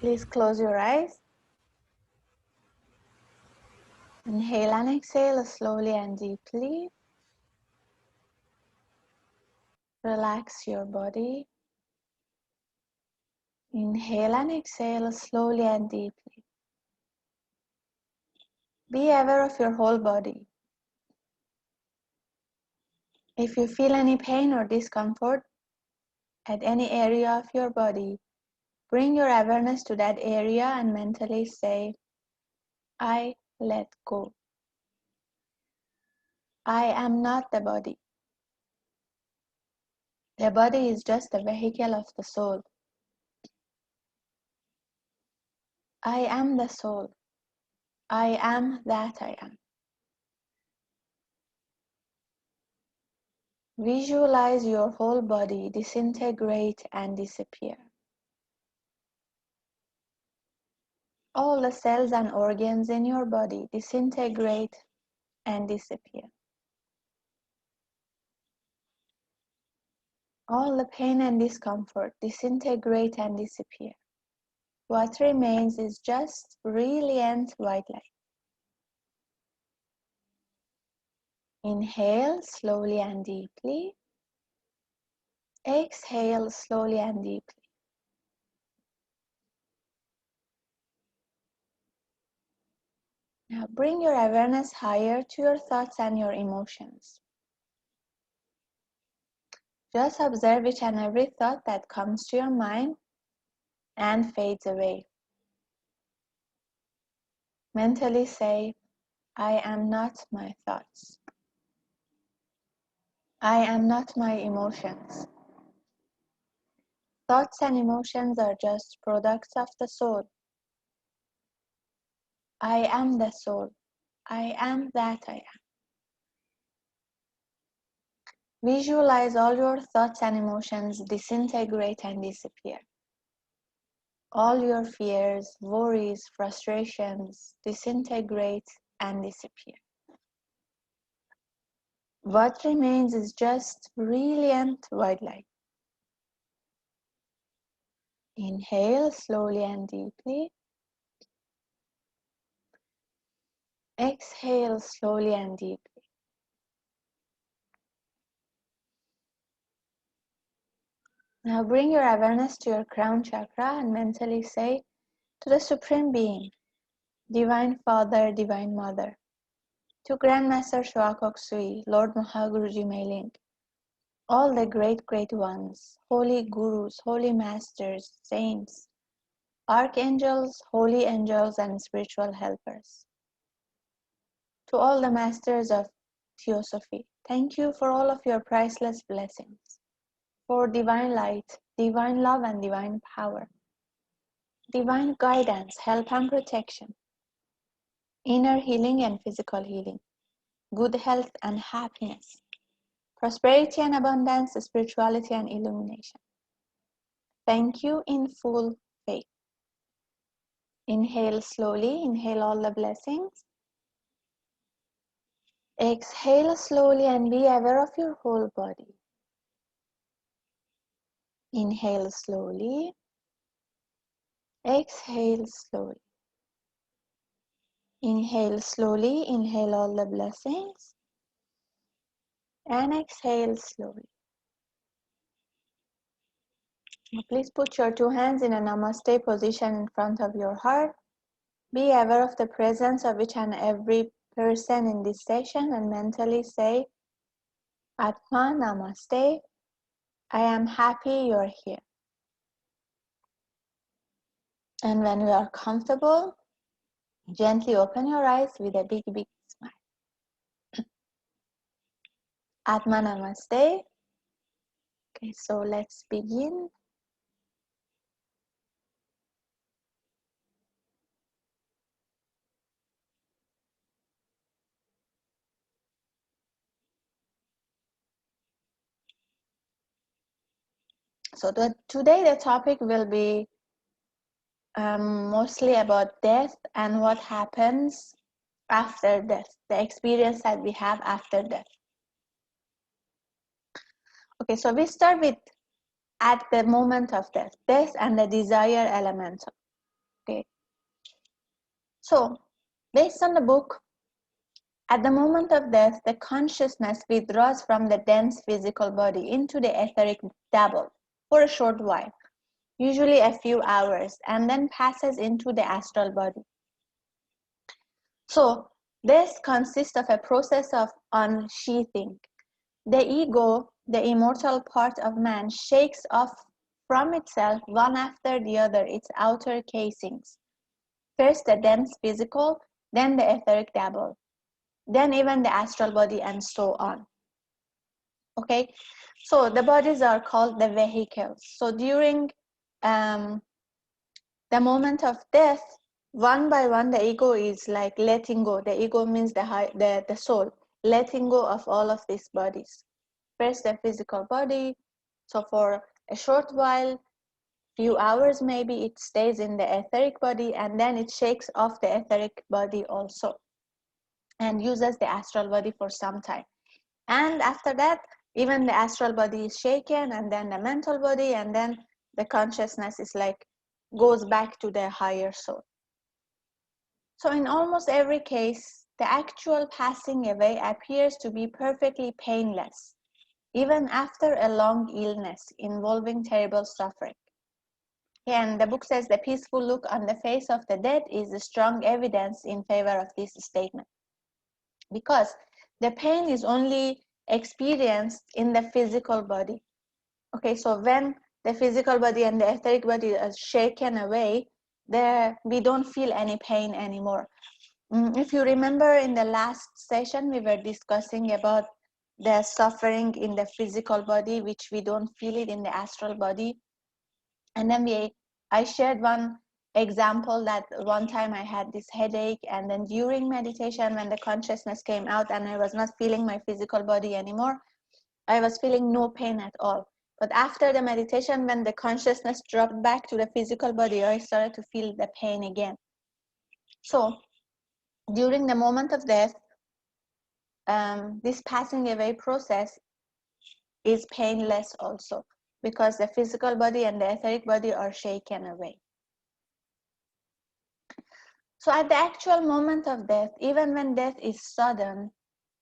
Please close your eyes. Inhale and exhale slowly and deeply. Relax your body. Inhale and exhale slowly and deeply. Be aware of your whole body. If you feel any pain or discomfort at any area of your body, bring your awareness to that area and mentally say, I let go. I am not the body. The body is just a vehicle of the soul. I am the soul. I am that I am. Visualize your whole body disintegrate and disappear. All the cells and organs in your body disintegrate and disappear. All the pain and discomfort disintegrate and disappear. What remains is just brilliant white light. Inhale slowly and deeply. Exhale slowly and deeply. Now bring your awareness higher to your thoughts and your emotions. Just observe each and every thought that comes to your mind and fades away. Mentally say, I am not my thoughts. I am not my emotions. Thoughts and emotions are just products of the soul. I am the soul. I am that I am. Visualize all your thoughts and emotions disintegrate and disappear. All your fears, worries, frustrations disintegrate and disappear. What remains is just brilliant white light. Inhale slowly and deeply. Exhale slowly and deeply. Now bring your awareness to your crown chakra and mentally say to the Supreme Being, Divine Father, Divine Mother, to Grandmaster Shuakok Sui, Lord Mahaguruji Mailing, all the great ones, holy gurus, holy masters, saints, archangels, holy angels, and spiritual helpers. To all the masters of Theosophy, thank you for all of your priceless blessings, for divine light, divine love, and divine power, divine guidance, help, and protection, inner healing and physical healing, good health and happiness, prosperity and abundance, spirituality and illumination. Thank you in full faith. Inhale slowly, inhale all the blessings. Exhale slowly and be aware of your whole body. Inhale slowly. Exhale slowly. Inhale slowly, inhale all the blessings. And exhale slowly. Now please put your two hands in a namaste position in front of your heart. Be aware of the presence of each and every person in this session and mentally say, Atma Namaste. I am happy you're here. And when you are comfortable, gently open your eyes with a big smile. Atma Namaste. Okay, so let's begin. So today the topic will be mostly about death and what happens after death, the experience that we have after death. Okay, so we start with at the moment of death and the desire element. Okay. So, based on the book, at the moment of death, the consciousness withdraws from the dense physical body into the etheric double for a short while, usually a few hours, and then passes into the astral body. So, this consists of a process of unsheathing. The ego, the immortal part of man, shakes off from itself one after the other its outer casings. First the dense physical, then the etheric double, then even the astral body, and so on. Okay, so the bodies are called the vehicles. So during the moment of death, one by one, the ego is like letting go. The ego means the soul, letting go of all of these bodies. First the physical body, so for a short while, few hours maybe, it stays in the etheric body, and then it shakes off the etheric body also and uses the astral body for some time. And after that, even the astral body is shaken, and then the mental body, and then the consciousness is like goes back to the higher soul. So in almost every case, the actual passing away appears to be perfectly painless, even after a long illness involving terrible suffering. And the book says the peaceful look on the face of the dead is strong evidence in favor of this statement, because the pain is only experienced in the physical body. Okay, so when the physical body and the etheric body is shaken away, we don't feel any pain anymore. If you remember, in the last session we were discussing about the suffering in the physical body, which we don't feel it in the astral body. And then I shared one example that one time I had this headache, and then during meditation, when the consciousness came out and I was not feeling my physical body anymore, I was feeling no pain at all. But after the meditation, when the consciousness dropped back to the physical body, I started to feel the pain again. So during the moment of death, this passing away process is painless also, because the physical body and the etheric body are shaken away. So at the actual moment of death, even when death is sudden,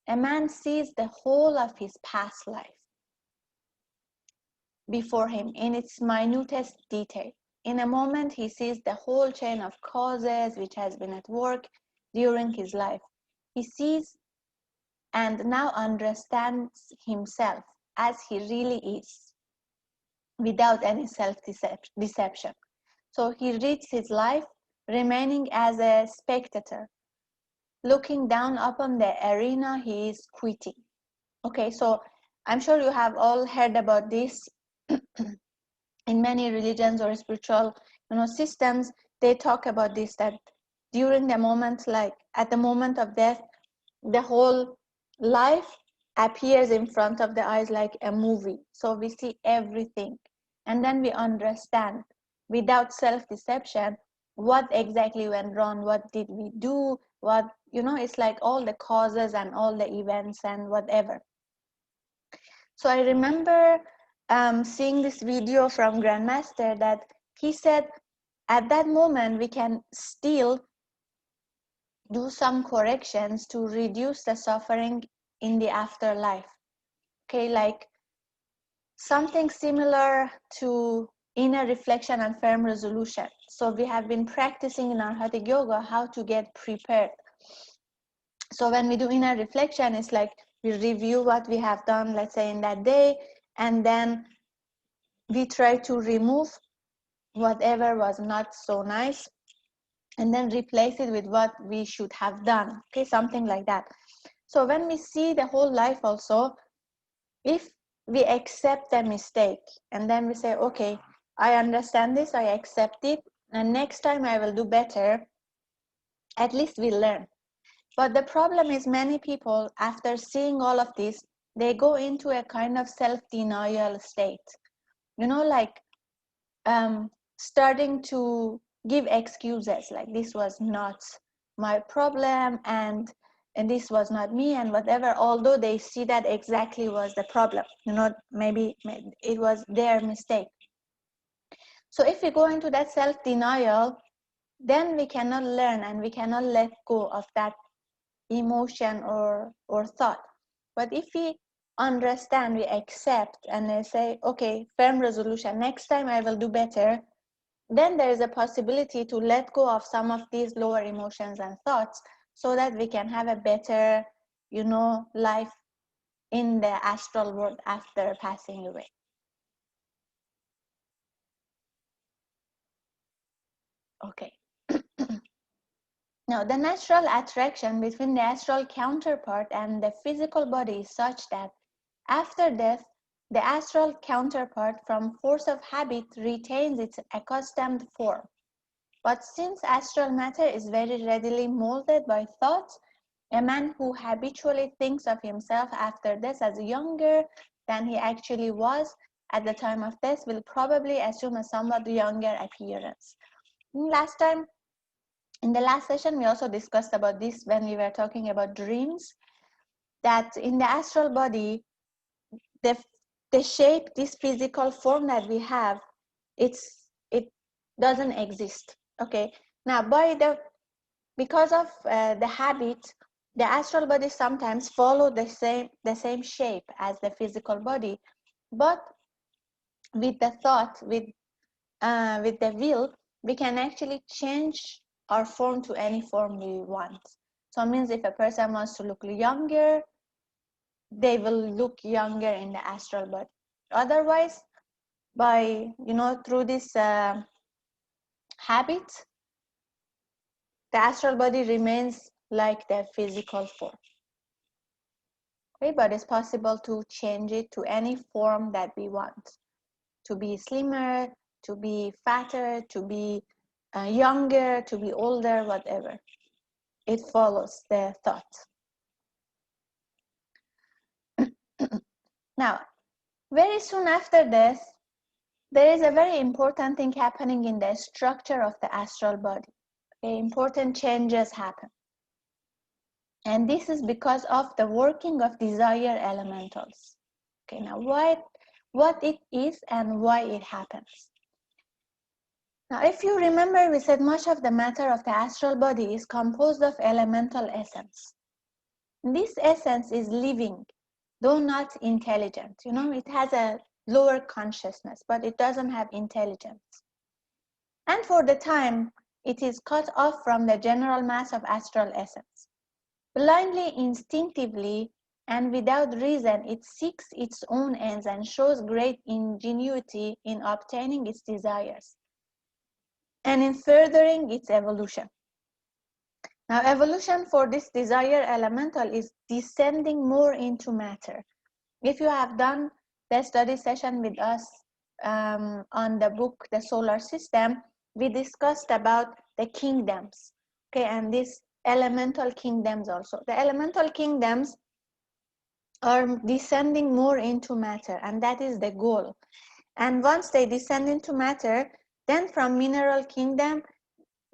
a man sees the whole of his past life before him in its minutest detail. In a moment, he sees the whole chain of causes which has been at work during his life. He sees and now understands himself as he really is, without any self-deception. So he reads his life remaining as a spectator, looking down upon the arena he is quitting. Okay, so I'm sure you have all heard about this. In many religions or spiritual systems, they talk about this, that during the moment, like at the moment of death, the whole life appears in front of the eyes like a movie. So we see everything, and then we understand without self-deception what exactly went wrong, what did we do, what, it's like all the causes and all the events and whatever. So I remember seeing this video from Grandmaster that he said at that moment we can still do some corrections to reduce the suffering in the afterlife. Okay, like something similar to inner reflection and firm resolution. So we have been practicing in our Hatha Yoga how to get prepared. So when we do inner reflection, it's like we review what we have done, let's say in that day, and then we try to remove whatever was not so nice and then replace it with what we should have done. Okay, something like that. So when we see the whole life also, if we accept a mistake and then we say, okay, I understand this, I accept it, and next time I will do better, at least we learn. But the problem is many people, after seeing all of this, they go into a kind of self-denial state. Like starting to give excuses, like this was not my problem and this was not me and whatever, although they see that exactly was the problem. Maybe it was their mistake. So if we go into that self-denial, then we cannot learn and we cannot let go of that emotion or thought. But if we understand, we accept, and they say, okay, firm resolution, next time I will do better, then there is a possibility to let go of some of these lower emotions and thoughts so that we can have a better, life in the astral world after passing away. Okay. Now, the natural attraction between the astral counterpart and the physical body is such that after death, the astral counterpart, from force of habit, retains its accustomed form. But since astral matter is very readily molded by thoughts, a man who habitually thinks of himself after death as younger than he actually was at the time of death will probably assume a somewhat younger appearance. In the last session, we also discussed about this when we were talking about dreams, that in the astral body, the shape, this physical form that we have, it doesn't exist. Okay. Now, because of the habit, the astral body sometimes follow the same shape as the physical body, but with the thought, with the will, we can actually change our form to any form we want. So it means if a person wants to look younger, they will look younger in the astral body. Otherwise, through this habit, the astral body remains like the physical form. Okay, but it's possible to change it to any form that we want. To be slimmer, to be fatter, to be younger, to be older, whatever. It follows the thought. Now, very soon after death, there is a very important thing happening in the structure of the astral body. Okay, important changes happen. And this is because of the working of desire elementals. Okay, now what it is and why it happens. Now, if you remember, we said much of the matter of the astral body is composed of elemental essence. This essence is living, though not intelligent. It has a lower consciousness, but it doesn't have intelligence. And for the time, it is cut off from the general mass of astral essence. Blindly, instinctively, and without reason, it seeks its own ends and shows great ingenuity in obtaining its desires and in furthering its evolution. Now, evolution for this desire elemental is descending more into matter. If you have done the study session with us on the book, The Solar System, we discussed about the kingdoms, okay, and these elemental kingdoms also. The elemental kingdoms are descending more into matter, and that is the goal. And once they descend into matter, then from mineral kingdom,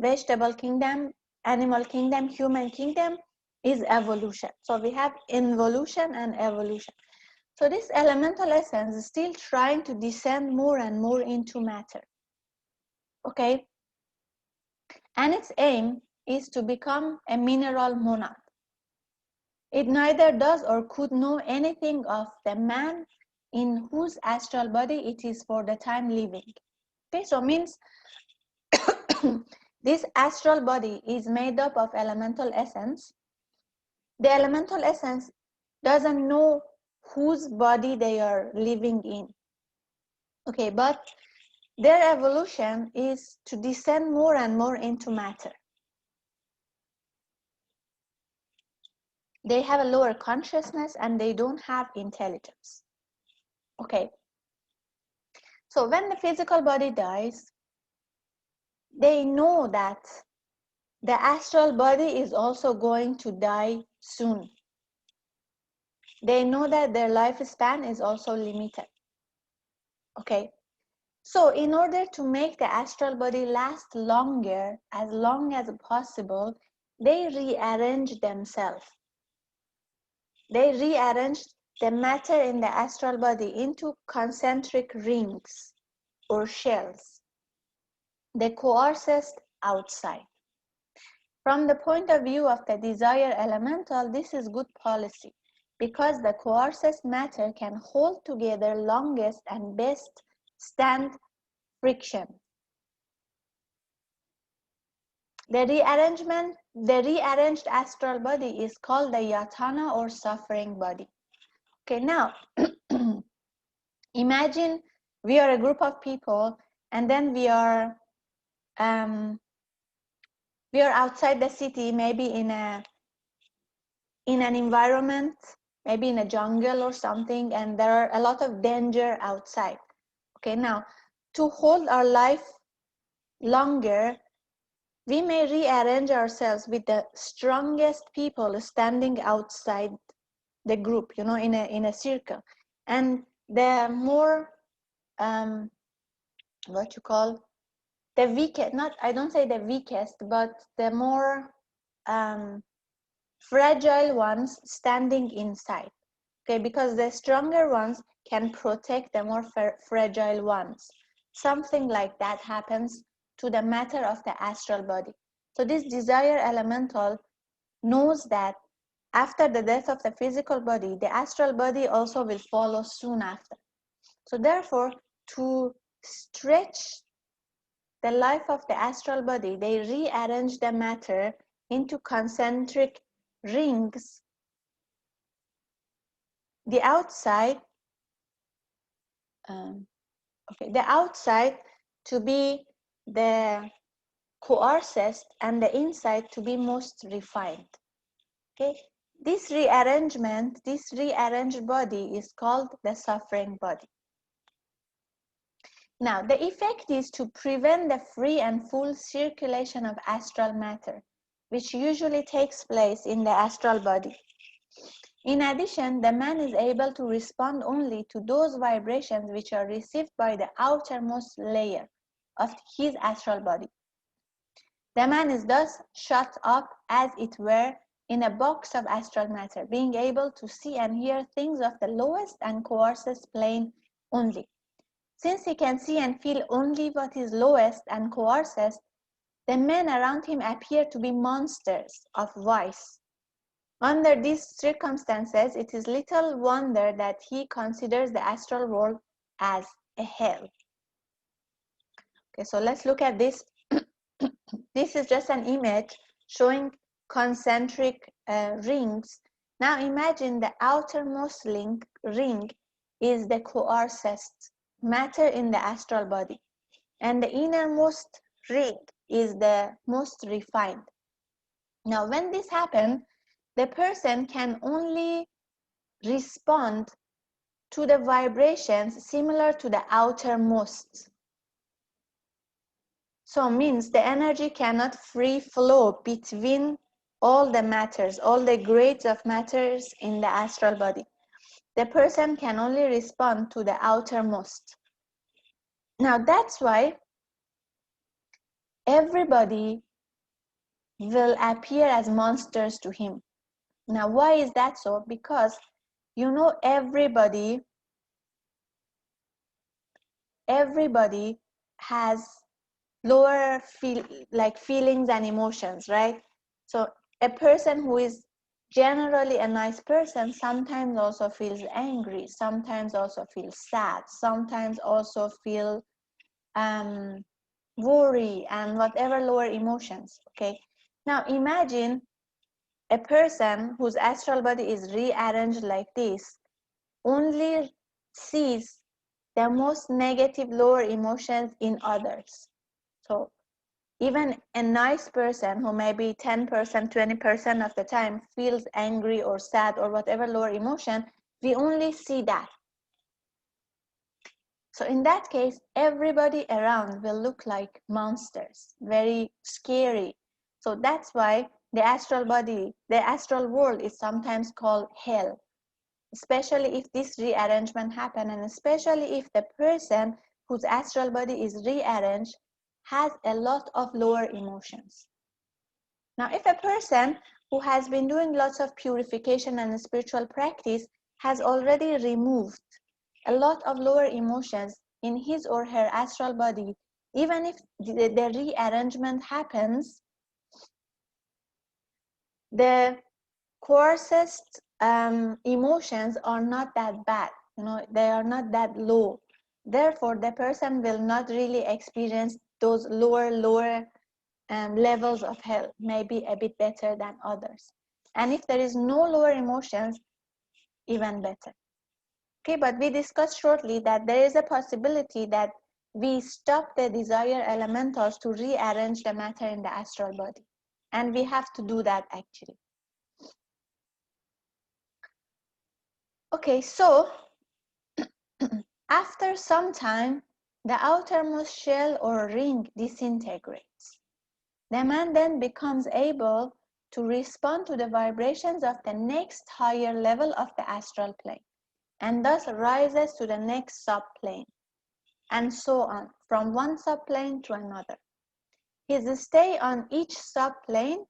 vegetable kingdom, animal kingdom, human kingdom is evolution. So we have involution and evolution. So this elemental essence is still trying to descend more and more into matter. Okay? And its aim is to become a mineral monad. It neither does or could know anything of the man in whose astral body it is for the time living. Okay, so means this astral body is made up of elemental essence. The elemental essence doesn't know whose body they are living in. Okay, but their evolution is to descend more and more into matter. They have a lower consciousness and they don't have intelligence. Okay. So when the physical body dies, they know that the astral body is also going to die soon. They know that their lifespan is also limited. Okay. So in order to make the astral body last longer, as long as possible, they rearrange themselves. They rearranged the matter in the astral body into concentric rings or shells. They coerced outside. From the point of view of the desire elemental, this is good policy because the coarser matter can hold together longest and best stand friction. The rearranged astral body is called the yatana or suffering body. Okay, now imagine we are a group of people and then we are outside the city, maybe in an environment, maybe in a jungle or something, and there are a lot of danger outside. Okay, now to hold our life longer, we may rearrange ourselves with the strongest people standing outside the group, you know, in a circle, and the more what you call the weakest, not, I don't say the weakest, but the more fragile ones standing inside. Okay, because the stronger ones can protect the more fragile ones. Something like that happens to the matter of the astral body. So this desire elemental knows that after the death of the physical body, the astral body also will follow soon after. So therefore, to stretch the life of the astral body, they rearrange the matter into concentric rings. The outside, the outside to be the coarsest and the inside to be most refined. Okay, this rearrangement, this rearranged body is called the suffering body. Now, the effect is to prevent the free and full circulation of astral matter, which usually takes place in the astral body. In addition, the man is able to respond only to those vibrations which are received by the outermost layer of his astral body. The man is thus shut up, as it were, in a box of astral matter, being able to see and hear things of the lowest and coarsest plane only. Since he can see and feel only what is lowest and coarsest, the men around him appear to be monsters of vice. Under these circumstances, it is little wonder that he considers the astral world as a hell. Okay, so let's look at this. This is just an image showing concentric rings. Now imagine the outermost ring is the coarsest matter in the astral body, and the innermost ring is the most refined. Now when this happens, the person can only respond to the vibrations similar to the outermost. So means the energy cannot free flow between all the matters, all the grades of matters in the astral body. The person can only respond to the outermost. Now that's why everybody will appear as monsters to him. Now why is that so? Because you know everybody has lower feelings and emotions, right? So a person who is generally a nice person sometimes also feels angry, sometimes also feels sad, sometimes also feel worry and whatever lower emotions. Okay, now imagine a person whose astral body is rearranged like this only sees the most negative lower emotions in others. So even a nice person who maybe 10%, 20% of the time feels angry or sad or whatever lower emotion, we only see that. So in that case, everybody around will look like monsters, very scary. So that's why the astral body, the astral world is sometimes called hell, especially if this rearrangement happens, and especially if the person whose astral body is rearranged has a lot of lower emotions. Now, if a person who has been doing lots of purification and spiritual practice has already removed a lot of lower emotions in his or her astral body, even if the rearrangement happens, the coarsest emotions are not that bad, they are not that low. Therefore, the person will not really experience those lower levels of hell, maybe a bit better than others. And if there is no lower emotions, even better. Okay, but we discussed shortly that there is a possibility that we stop the desire elementals to rearrange the matter in the astral body. And we have to do that actually. Okay, so after some time, the outermost shell or ring disintegrates. The man then becomes able to respond to the vibrations of the next higher level of the astral plane, and thus rises to the next subplane, and so on, from one subplane to another. His stay on each subplane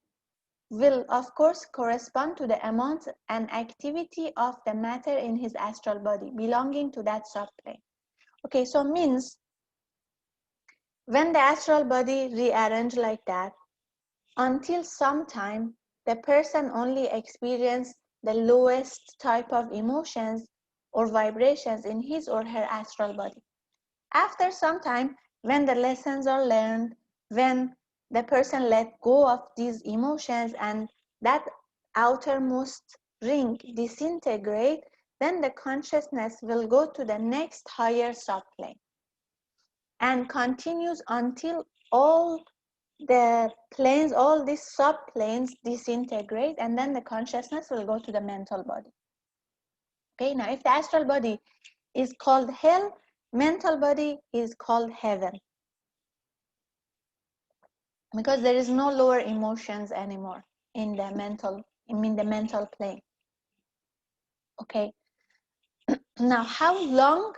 will, of course, correspond to the amount and activity of the matter in his astral body belonging to that subplane. Okay, so means when the astral body rearranged like that, until some time, the person only experienced the lowest type of emotions or vibrations in his or her astral body. After some time, when the lessons are learned, when the person let go of these emotions and that outermost ring disintegrate, then the consciousness will go to the next higher subplane and continues until all the planes, all these subplanes disintegrate, and then the consciousness will go to the mental body. Okay, now if the astral body is called hell, mental body is called heaven, because there is no lower emotions anymore in the mental plane. Okay, now how long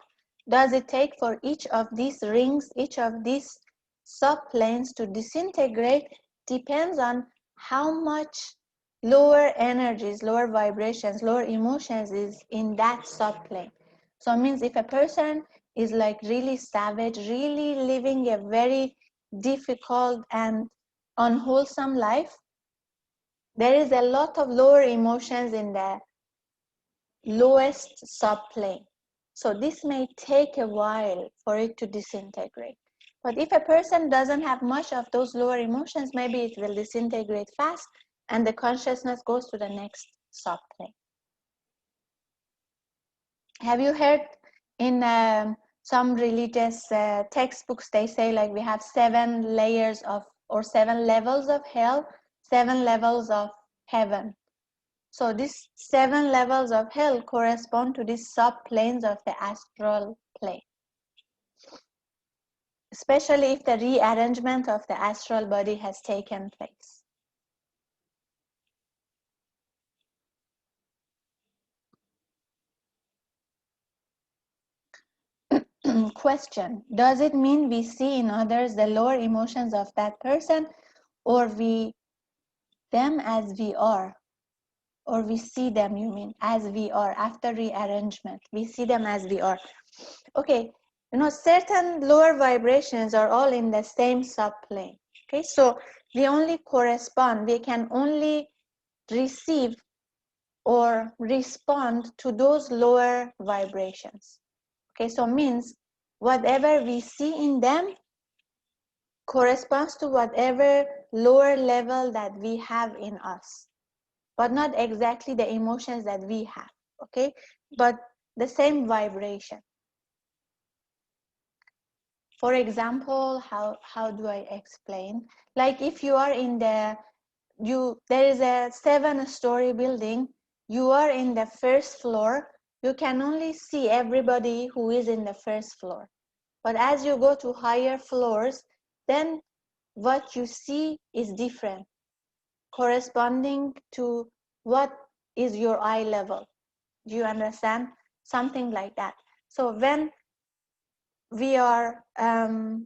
does it take for each of these rings, each of these subplanes to disintegrate? Depends on how much lower energies, lower vibrations, lower emotions is in that subplane. So it means if a person is like really savage, really living a very difficult and unwholesome life, there is a lot of lower emotions in the lowest subplane. So this may take a while for it to disintegrate. But if a person doesn't have much of those lower emotions, maybe it will disintegrate fast and the consciousness goes to the next subplane. Have you heard in some religious textbooks, they say like we have 7 layers of, or 7 levels of hell, 7 levels of heaven. So these 7 levels of hell correspond to these subplanes of the astral plane, especially if the rearrangement of the astral body has taken place. Question: does it mean we see in others the lower emotions of that person, or we them as we are? Or we see them, you mean, as we are after rearrangement? We see them as we are. Okay, certain lower vibrations are all in the same subplane. Okay, so we can only receive or respond to those lower vibrations. Okay, so means whatever we see in them corresponds to whatever lower level that we have in us, but not exactly the emotions that we have, okay? But the same vibration. For example, how do I explain? Like if you are in there is a 7-story building, you are in the first floor, you can only see everybody who is in the first floor. But as you go to higher floors, then what you see is different, corresponding to what is your eye level. Do you understand? Something like that. So when we are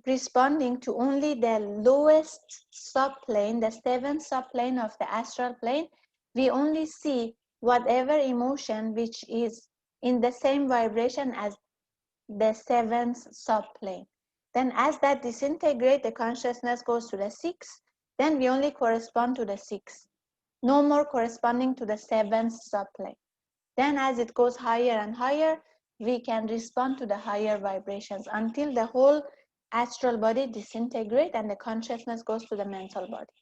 responding to only the lowest subplane, the 7th subplane of the astral plane, we only see whatever emotion which is in the same vibration as the 7th subplane. Then as that disintegrates, the consciousness goes to the 6. Then we only correspond to the 6. No more corresponding to the 7th subplane. Then as it goes higher and higher, we can respond to the higher vibrations until the whole astral body disintegrates and the consciousness goes to the mental body.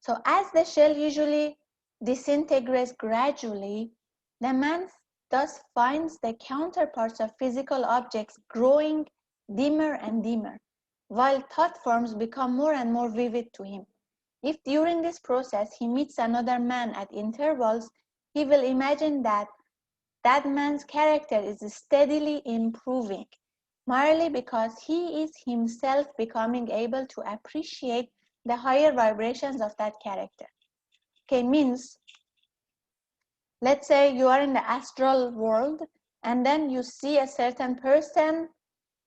So as the shell usually disintegrates gradually, the man thus finds the counterparts of physical objects growing dimmer and dimmer, while thought forms become more and more vivid to him. If during this process he meets another man at intervals, he will imagine that that man's character is steadily improving, merely because he is himself becoming able to appreciate the higher vibrations of that character. Okay, means, let's say you are in the astral world and then you see a certain person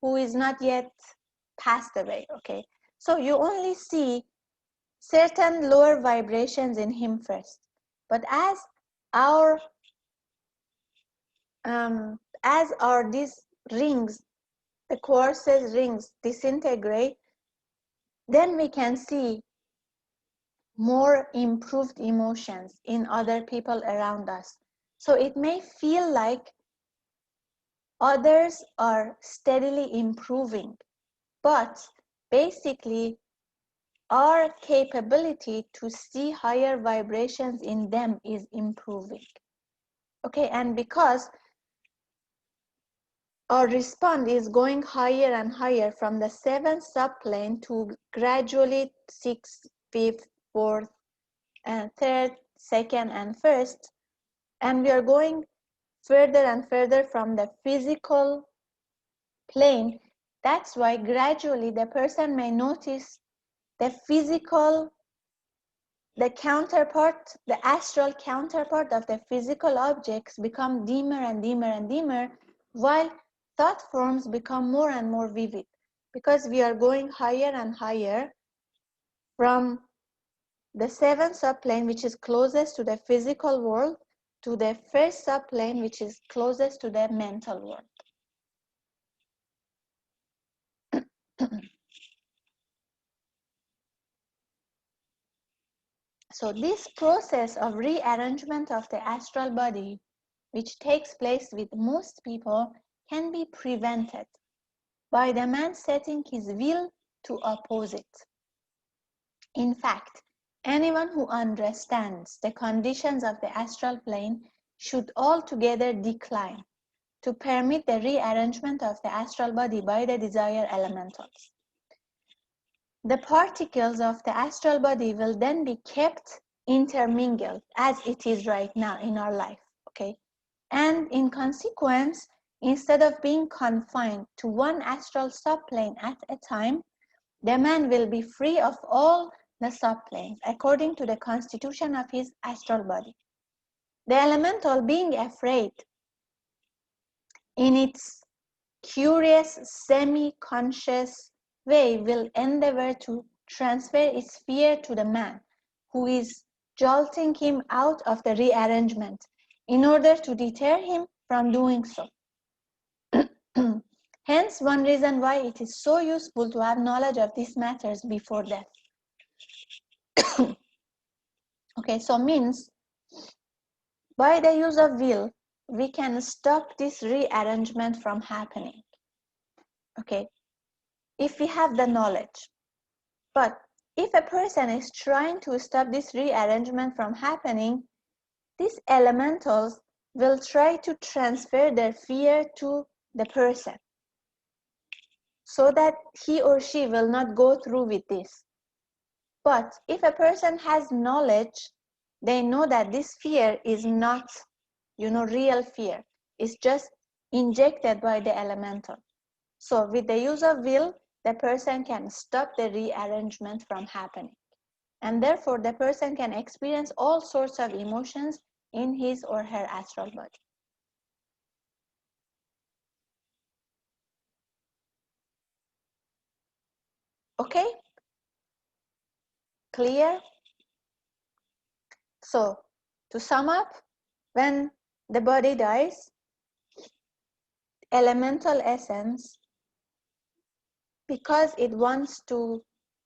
who is not yet passed away, okay? So you only see certain lower vibrations in him first. But as our these rings, the quartz rings disintegrate, then we can see more improved emotions in other people around us. So it may feel like others are steadily improving, but basically our capability to see higher vibrations in them is improving. Okay, and because our response is going higher and higher from the 7th subplane to gradually 6th, 5th, 4th, and 3rd, 2nd, and 1st, and we are going further and further from the physical plane. That's why gradually the person may notice the physical, the counterpart, the astral counterpart of the physical objects become dimmer and dimmer and dimmer, while thought forms become more and more vivid, because we are going higher and higher from the 7th subplane, which is closest to the physical world, to the 1st subplane, which is closest to the mental world. So this process of rearrangement of the astral body, which takes place with most people, can be prevented by the man setting his will to oppose it. In fact, anyone who understands the conditions of the astral plane should altogether decline to permit the rearrangement of the astral body by the desired elementals. The particles of the astral body will then be kept intermingled as it is right now in our life, okay? And in consequence, instead of being confined to one astral subplane at a time, the man will be free of all the subplanes according to the constitution of his astral body. The elemental, being afraid in its curious semi-conscious way, will endeavor to transfer its fear to the man who is jolting him out of the rearrangement in order to deter him from doing so. Hence, one reason why it is so useful to have knowledge of these matters before death. Okay, so means by the use of will, we can stop this rearrangement from happening. Okay, if we have the knowledge. But if a person is trying to stop this rearrangement from happening, these elementals will try to transfer their fear to the person so that he or she will not go through with this. But if a person has knowledge, they know that this fear is not, real fear. It's just injected by the elemental. So with the use of will, the person can stop the rearrangement from happening. And therefore, the person can experience all sorts of emotions in his or her astral body. Okay? Clear? So, to sum up, when the body dies, elemental essence, because it wants to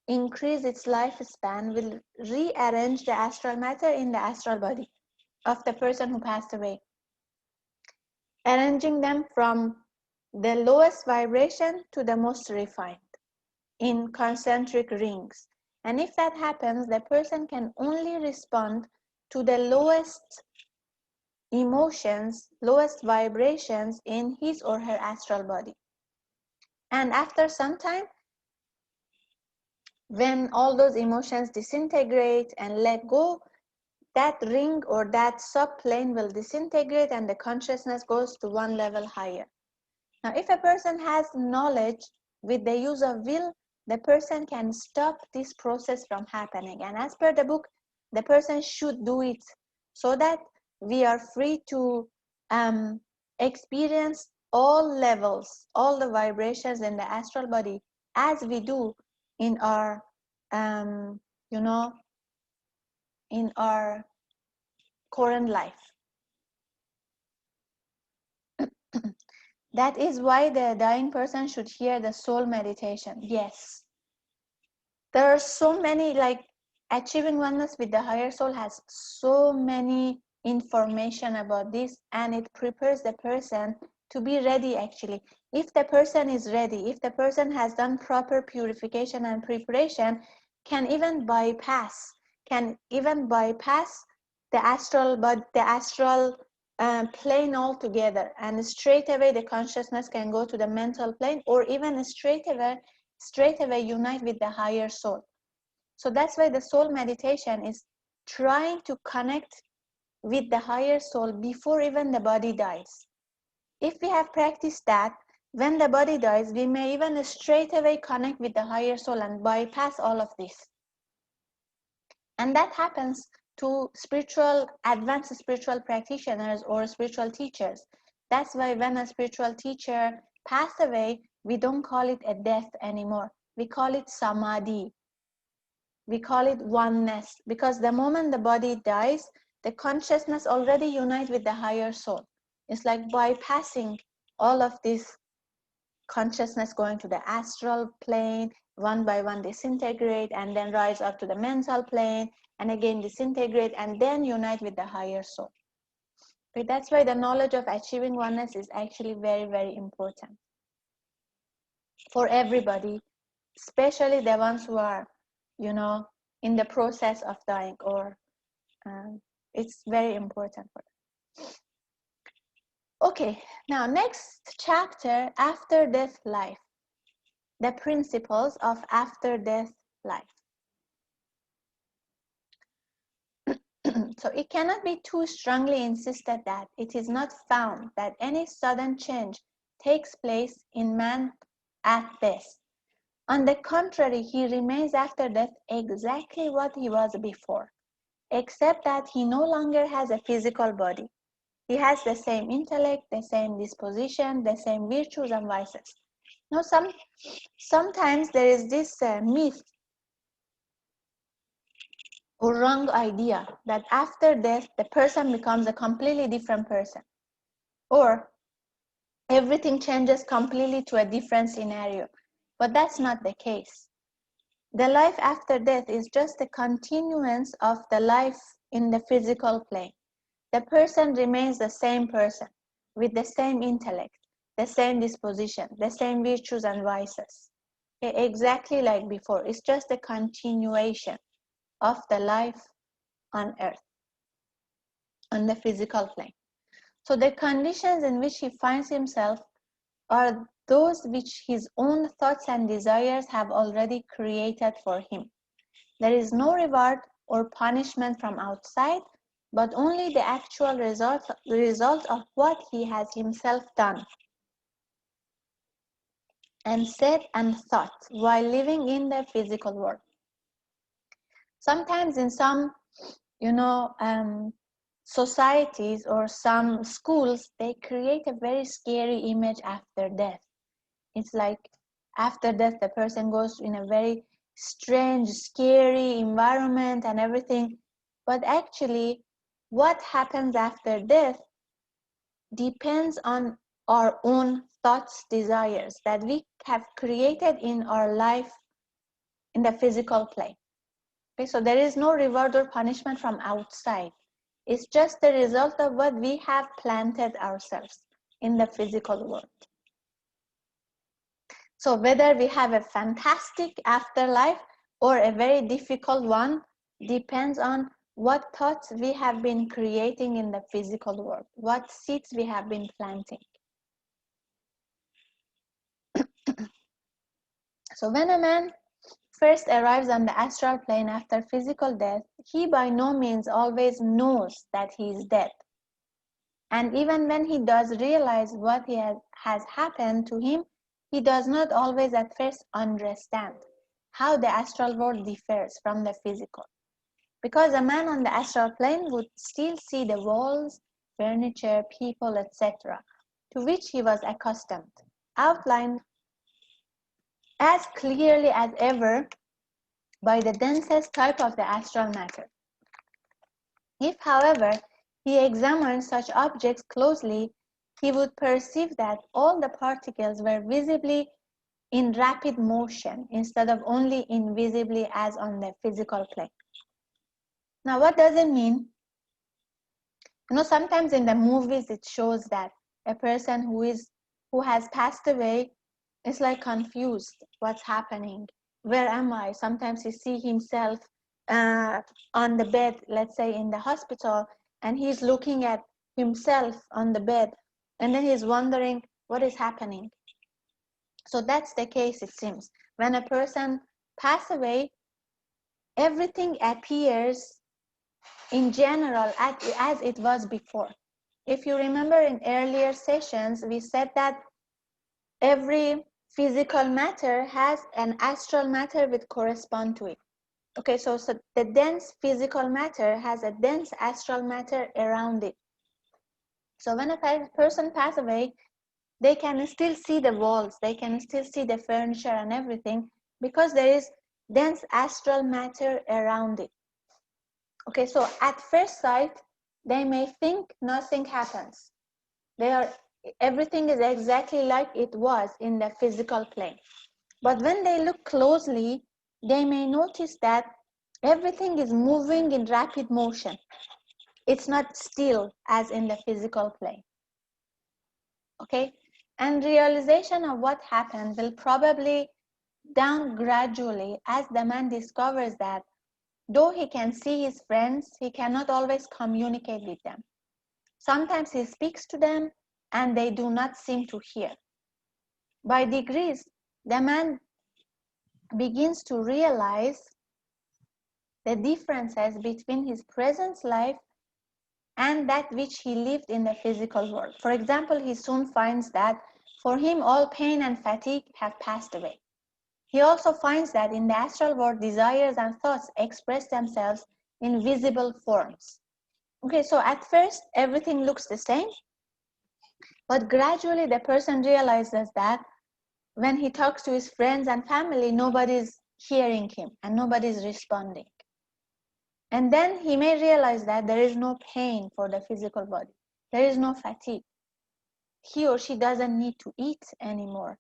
increase its lifespan, will rearrange the astral matter in the astral body of the person who passed away, arranging them from the lowest vibration to the most refined in concentric rings. And if that happens, the person can only respond to the lowest emotions, lowest vibrations in his or her astral body. And after some time, when all those emotions disintegrate and let go, that ring or that subplane will disintegrate and the consciousness goes to one level higher. Now, if a person has knowledge with the use of will, the person can stop this process from happening. And as per the book, the person should do it so that we are free to experience all levels, all the vibrations in the astral body as we do in our, in our current life. That is why the dying person should hear the soul meditation. Yes. There are so many, like achieving oneness with the higher soul has so many information about this, and it prepares the person to be ready actually. If the person is ready, if the person has done proper purification and preparation, can even bypass the astral, but the astral plane altogether, and straight away the consciousness can go to the mental plane, or even straight away unite with the higher soul. So that's why the soul meditation is trying to connect with the higher soul before even the body dies. If we have practiced that, when the body dies, we may even straight away connect with the higher soul and bypass all of this. And that happens to advanced spiritual practitioners or spiritual teachers. That's why when a spiritual teacher passed away, we don't call it a death anymore. We call it samadhi. We call it oneness, because the moment the body dies, the consciousness already unites with the higher soul. It's like bypassing all of this consciousness, going to the astral plane, one by one disintegrate, and then rise up to the mental plane, and again disintegrate, and then unite with the higher soul. Okay, that's why the knowledge of achieving oneness is actually very, very important for everybody, especially the ones who are, in the process of dying, or it's very important for them. Okay, now next chapter, after death life, the principles of after death life. So it cannot be too strongly insisted that it is not found that any sudden change takes place in man at death. On the contrary, he remains after death exactly what he was before, except that he no longer has a physical body. He has the same intellect, the same disposition, the same virtues and vices. Now, sometimes there is this myth or wrong idea that after death, the person becomes a completely different person, or everything changes completely to a different scenario. But that's not the case. The life after death is just a continuance of the life in the physical plane. The person remains the same person, with the same intellect, the same disposition, the same virtues and vices. Exactly like before. It's just a continuation of the life on earth, on the physical plane. So the conditions in which he finds himself are those which his own thoughts and desires have already created for him. There is no reward or punishment from outside, but only the actual result of what he has himself done and said and thought while living in the physical world. Sometimes in some, societies or some schools, they create a very scary image after death. It's like after death, the person goes in a very strange, scary environment and everything. But actually, what happens after death depends on our own thoughts, desires that we have created in our life in the physical plane. Okay, so there is no reward or punishment from outside. It's just the result of what we have planted ourselves in the physical world. So whether we have a fantastic afterlife or a very difficult one depends on what thoughts we have been creating in the physical world, what seeds we have been planting. So when a man first arrives on the astral plane after physical death, he by no means always knows that he is dead. And even when he does realize what has happened to him, he does not always at first understand how the astral world differs from the physical. Because a man on the astral plane would still see the walls, furniture, people, etc., to which he was accustomed, outlined as clearly as ever by the densest type of the astral matter. If, however, he examined such objects closely, he would perceive that all the particles were visibly in rapid motion instead of only invisibly as on the physical plane. Now, what does it mean? Sometimes in the movies it shows that a person who has passed away is like confused. What's happening? Where am I? Sometimes he see himself on the bed, let's say in the hospital, and he's looking at himself on the bed, and then he's wondering what is happening. So that's the case, it seems. When a person passes away, everything appears in general as it was before. If you remember in earlier sessions, we said that every physical matter has an astral matter which correspond to it. Okay, so the dense physical matter has a dense astral matter around it. So when a person passes away, they can still see the walls, they can still see the furniture and everything because there is dense astral matter around it. Okay, so at first sight, they may think nothing happens. Everything is exactly like it was in the physical plane. But when they look closely, they may notice that everything is moving in rapid motion. It's not still as in the physical plane. Okay? And realization of what happened will probably down gradually as the man discovers that though he can see his friends, he cannot always communicate with them. Sometimes he speaks to them and they do not seem to hear. By degrees, the man begins to realize the differences between his present life and that which he lived in the physical world. For example, he soon finds that for him all pain and fatigue have passed away. He also finds that in the astral world, desires and thoughts express themselves in visible forms. Okay, so at first, everything looks the same, but gradually the person realizes that when he talks to his friends and family, nobody's hearing him and nobody's responding. And then he may realize that there is no pain for the physical body. There is no fatigue. He or she doesn't need to eat anymore.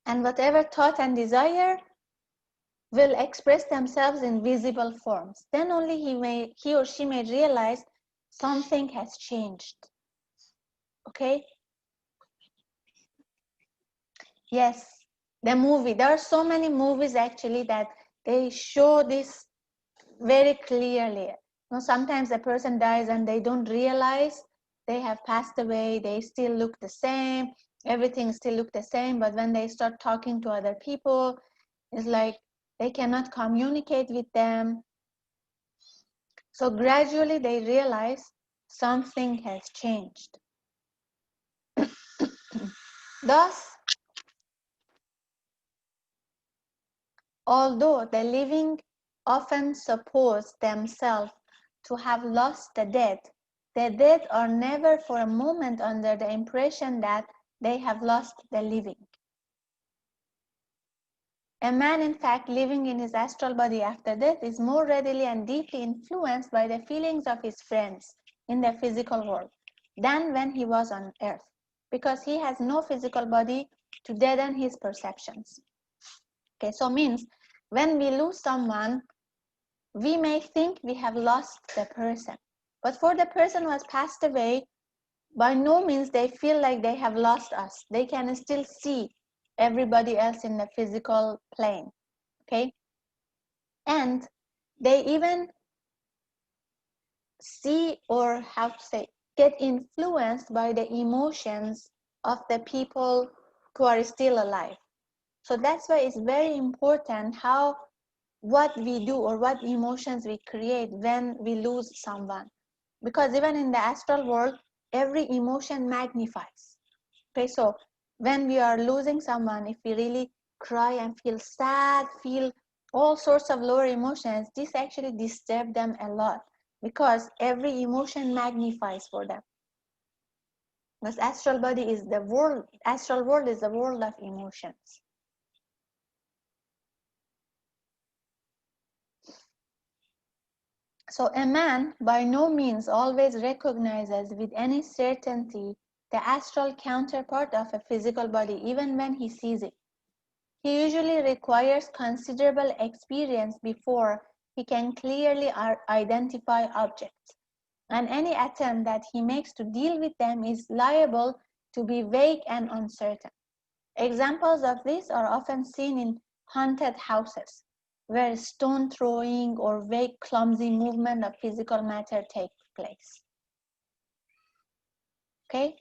And whatever thought and desire will express themselves in visible forms. Then only he or she may realize something has changed. Okay? Yes, the movie. There are so many movies actually that they show this very clearly. Sometimes a person dies and they don't realize they have passed away. They still look the same. Everything still look the same. But when they start talking to other people, it's like they cannot communicate with them. So gradually they realize something has changed. Thus, although the living often suppose themselves to have lost the dead are never for a moment under the impression that they have lost the living. A man, in fact, living in his astral body after death is more readily and deeply influenced by the feelings of his friends in the physical world than when he was on earth. because he has no physical body to deaden his perceptions. Okay, so means when we lose someone, we may think we have lost the person. But for the person who has passed away, by no means they feel like they have lost us. They can still see everybody else in the physical plane. Okay? And they even see, or how to say, get influenced by the emotions of the people who are still alive. So that's why it's very important what we do or what emotions we create when we lose someone. Because even in the astral world, every emotion magnifies. Okay, so when we are losing someone, if we really cry and feel sad, feel all sorts of lower emotions, this actually disturbs them a lot, because every emotion magnifies for them. Because astral world is the world of emotions. So a man by no means always recognizes with any certainty the astral counterpart of a physical body, even when he sees it. He usually requires considerable experience before he can clearly identify objects, and any attempt that he makes to deal with them is liable to be vague and uncertain. Examples of this are often seen in haunted houses, where stone throwing or vague clumsy movement of physical matter takes place. Okay?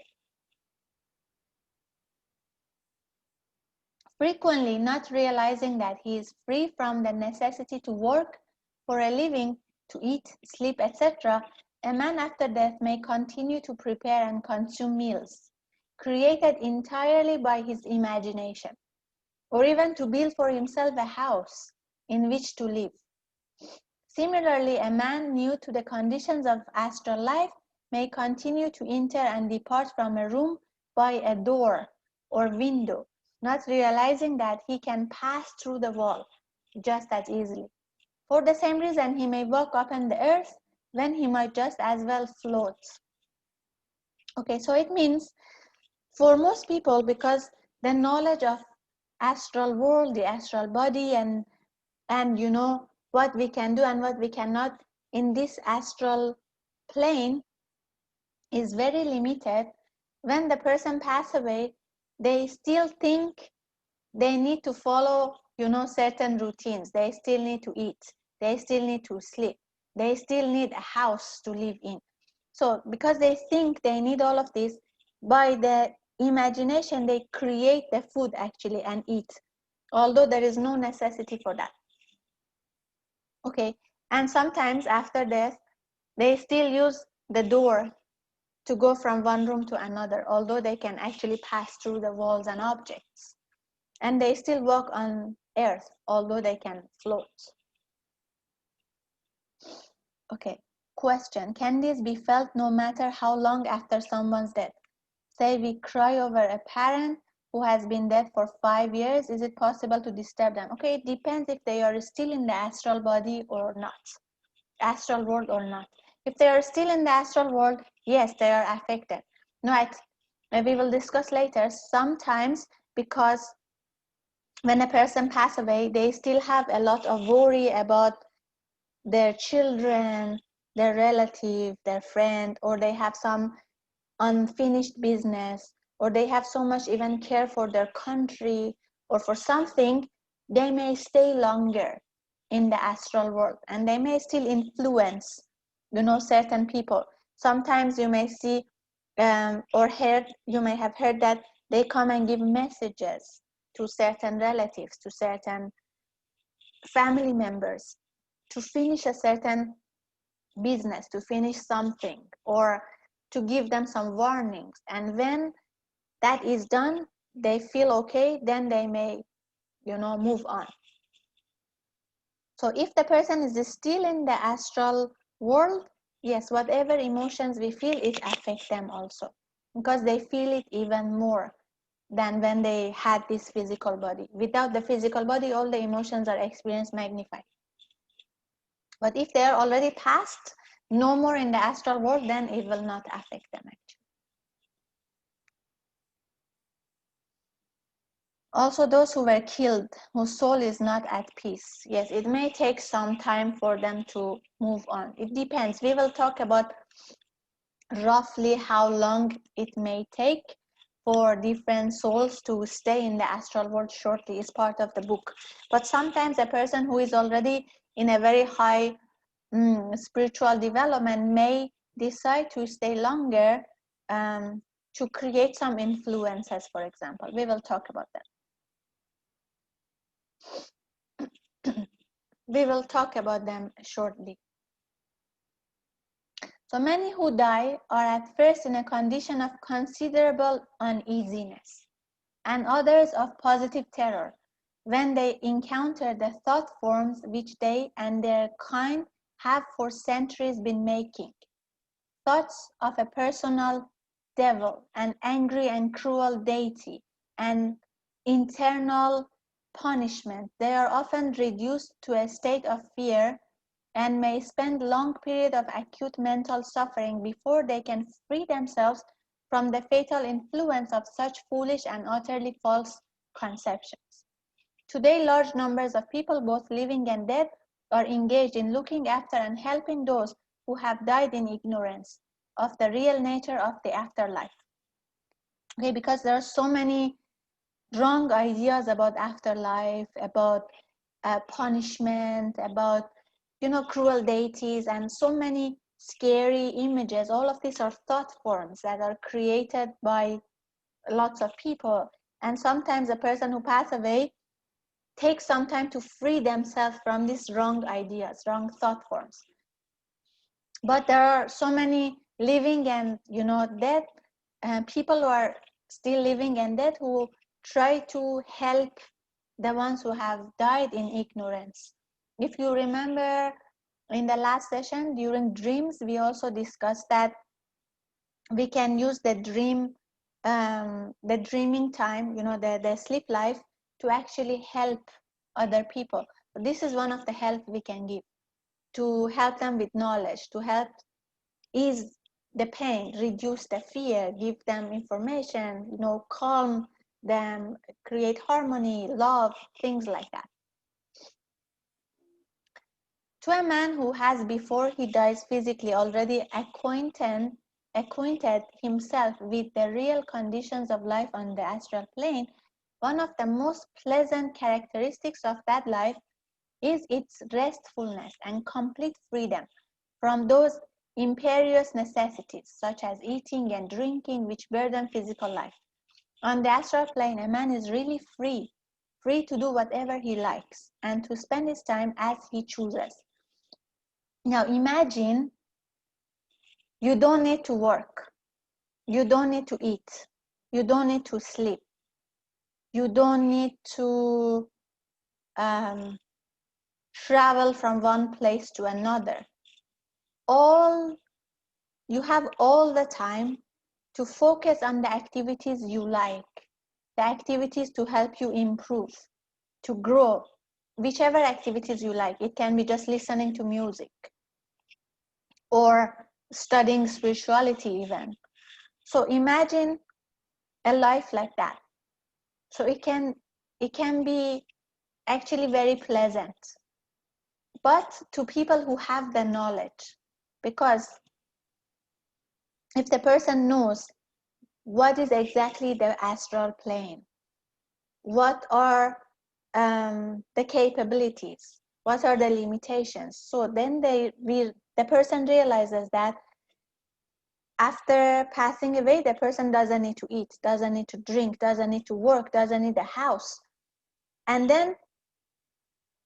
Frequently not realizing that he is free from the necessity to work for a living, to eat, sleep, etc., a man after death may continue to prepare and consume meals created entirely by his imagination, or even to build for himself a house in which to live. Similarly, a man new to the conditions of astral life may continue to enter and depart from a room by a door or window, not realizing that he can pass through the wall just as easily. For the same reason, he may walk upon the earth when he might just as well float. Okay, so it means for most people, because the knowledge of astral world, the astral body, and you know what we can do and what we cannot in this astral plane is very limited. When the person pass away, they still think they need to follow, you know, certain routines. They still need to eat, they still need to sleep, they still need a house to live in. So because they think they need all of this, by the imagination they create the food actually and eat, although there is no necessity for that. Okay, and sometimes after death, they still use the door to go from one room to another, although they can actually pass through the walls and objects. And they still walk on earth, although they can float. Okay, question. Can this be felt no matter how long after someone's death? Say we cry over a parent who has been dead for 5 years. Is it possible to disturb them? Okay, it depends if they are still in the astral body or not. Astral world or not. If they are still in the astral world, yes, they are affected. Right? We will discuss later. Sometimes, because when a person passes away, they still have a lot of worry about their children, their relative, their friend, or they have some unfinished business, or they have so much even care for their country or for something, they may stay longer in the astral world, and they may still influence, you know, certain people. Sometimes you may see or heard, you may have heard that they come and give messages to certain relatives, to certain family members, to finish a certain business, to finish something, or to give them some warnings. And when that is done, they feel okay, then they may, you know, move on. So if the person is still in the astral world, yes, whatever emotions we feel, it affects them also, because they feel it even more than when they had this physical body. Without the physical body, all the emotions are experienced magnified. But if they are already past, no more in the astral world, then it will not affect them actually. Also, those who were killed, whose soul is not at peace. Yes, it may take some time for them to move on. It depends. We will talk about roughly how long it may take for different souls to stay in the astral world shortly. Is part of the book. But sometimes a person who is already in a very high spiritual development may decide to stay longer to create some influences, for example. We will talk about that. We will talk about them shortly. So many who die are at first in a condition of considerable uneasiness, and others of positive terror when they encounter the thought forms which they and their kind have for centuries been making. Thoughts of a personal devil, an angry and cruel deity, and internal punishment. They are often reduced to a state of fear and may spend long periods of acute mental suffering before they can free themselves from the fatal influence of such foolish and utterly false conceptions. Today, large numbers of people, both living and dead, are engaged in looking after and helping those who have died in ignorance of the real nature of the afterlife. Okay, because there are so many wrong ideas about afterlife, about punishment, about cruel deities, and so many scary images. All of these are thought forms that are created by lots of people, and sometimes a person who passed away takes some time to free themselves from these wrong ideas, wrong thought forms. But there are so many living and dead people who are still living and dead who try to help the ones who have died in ignorance. If you remember in the last session during dreams, we also discussed that we can use the dreaming time, the sleep life, to actually help other people. This is one of the help we can give, to help them with knowledge, to help ease the pain, reduce the fear, give them information, calm them, create harmony, love, things like that. To a man who has, before he dies physically, already acquainted himself with the real conditions of life on the astral plane, one of the most pleasant characteristics of that life is its restfulness and complete freedom from those imperious necessities such as eating and drinking which burden physical life. On the astral plane, a man is really free to do whatever he likes and to spend his time as he chooses. Now imagine you don't need to work, you don't need to eat, you don't need to sleep, you don't need to travel from one place to another. You have all the time to focus on the activities you like, the activities to help you improve, to grow, whichever activities you like. It can be just listening to music or studying spirituality even. So imagine a life like that. So it can be actually very pleasant, but to people who have the knowledge, because if the person knows what is exactly the astral plane, what are the capabilities, what are the limitations, so then the person realizes that after passing away, the person doesn't need to eat, doesn't need to drink, doesn't need to work, doesn't need a house. And then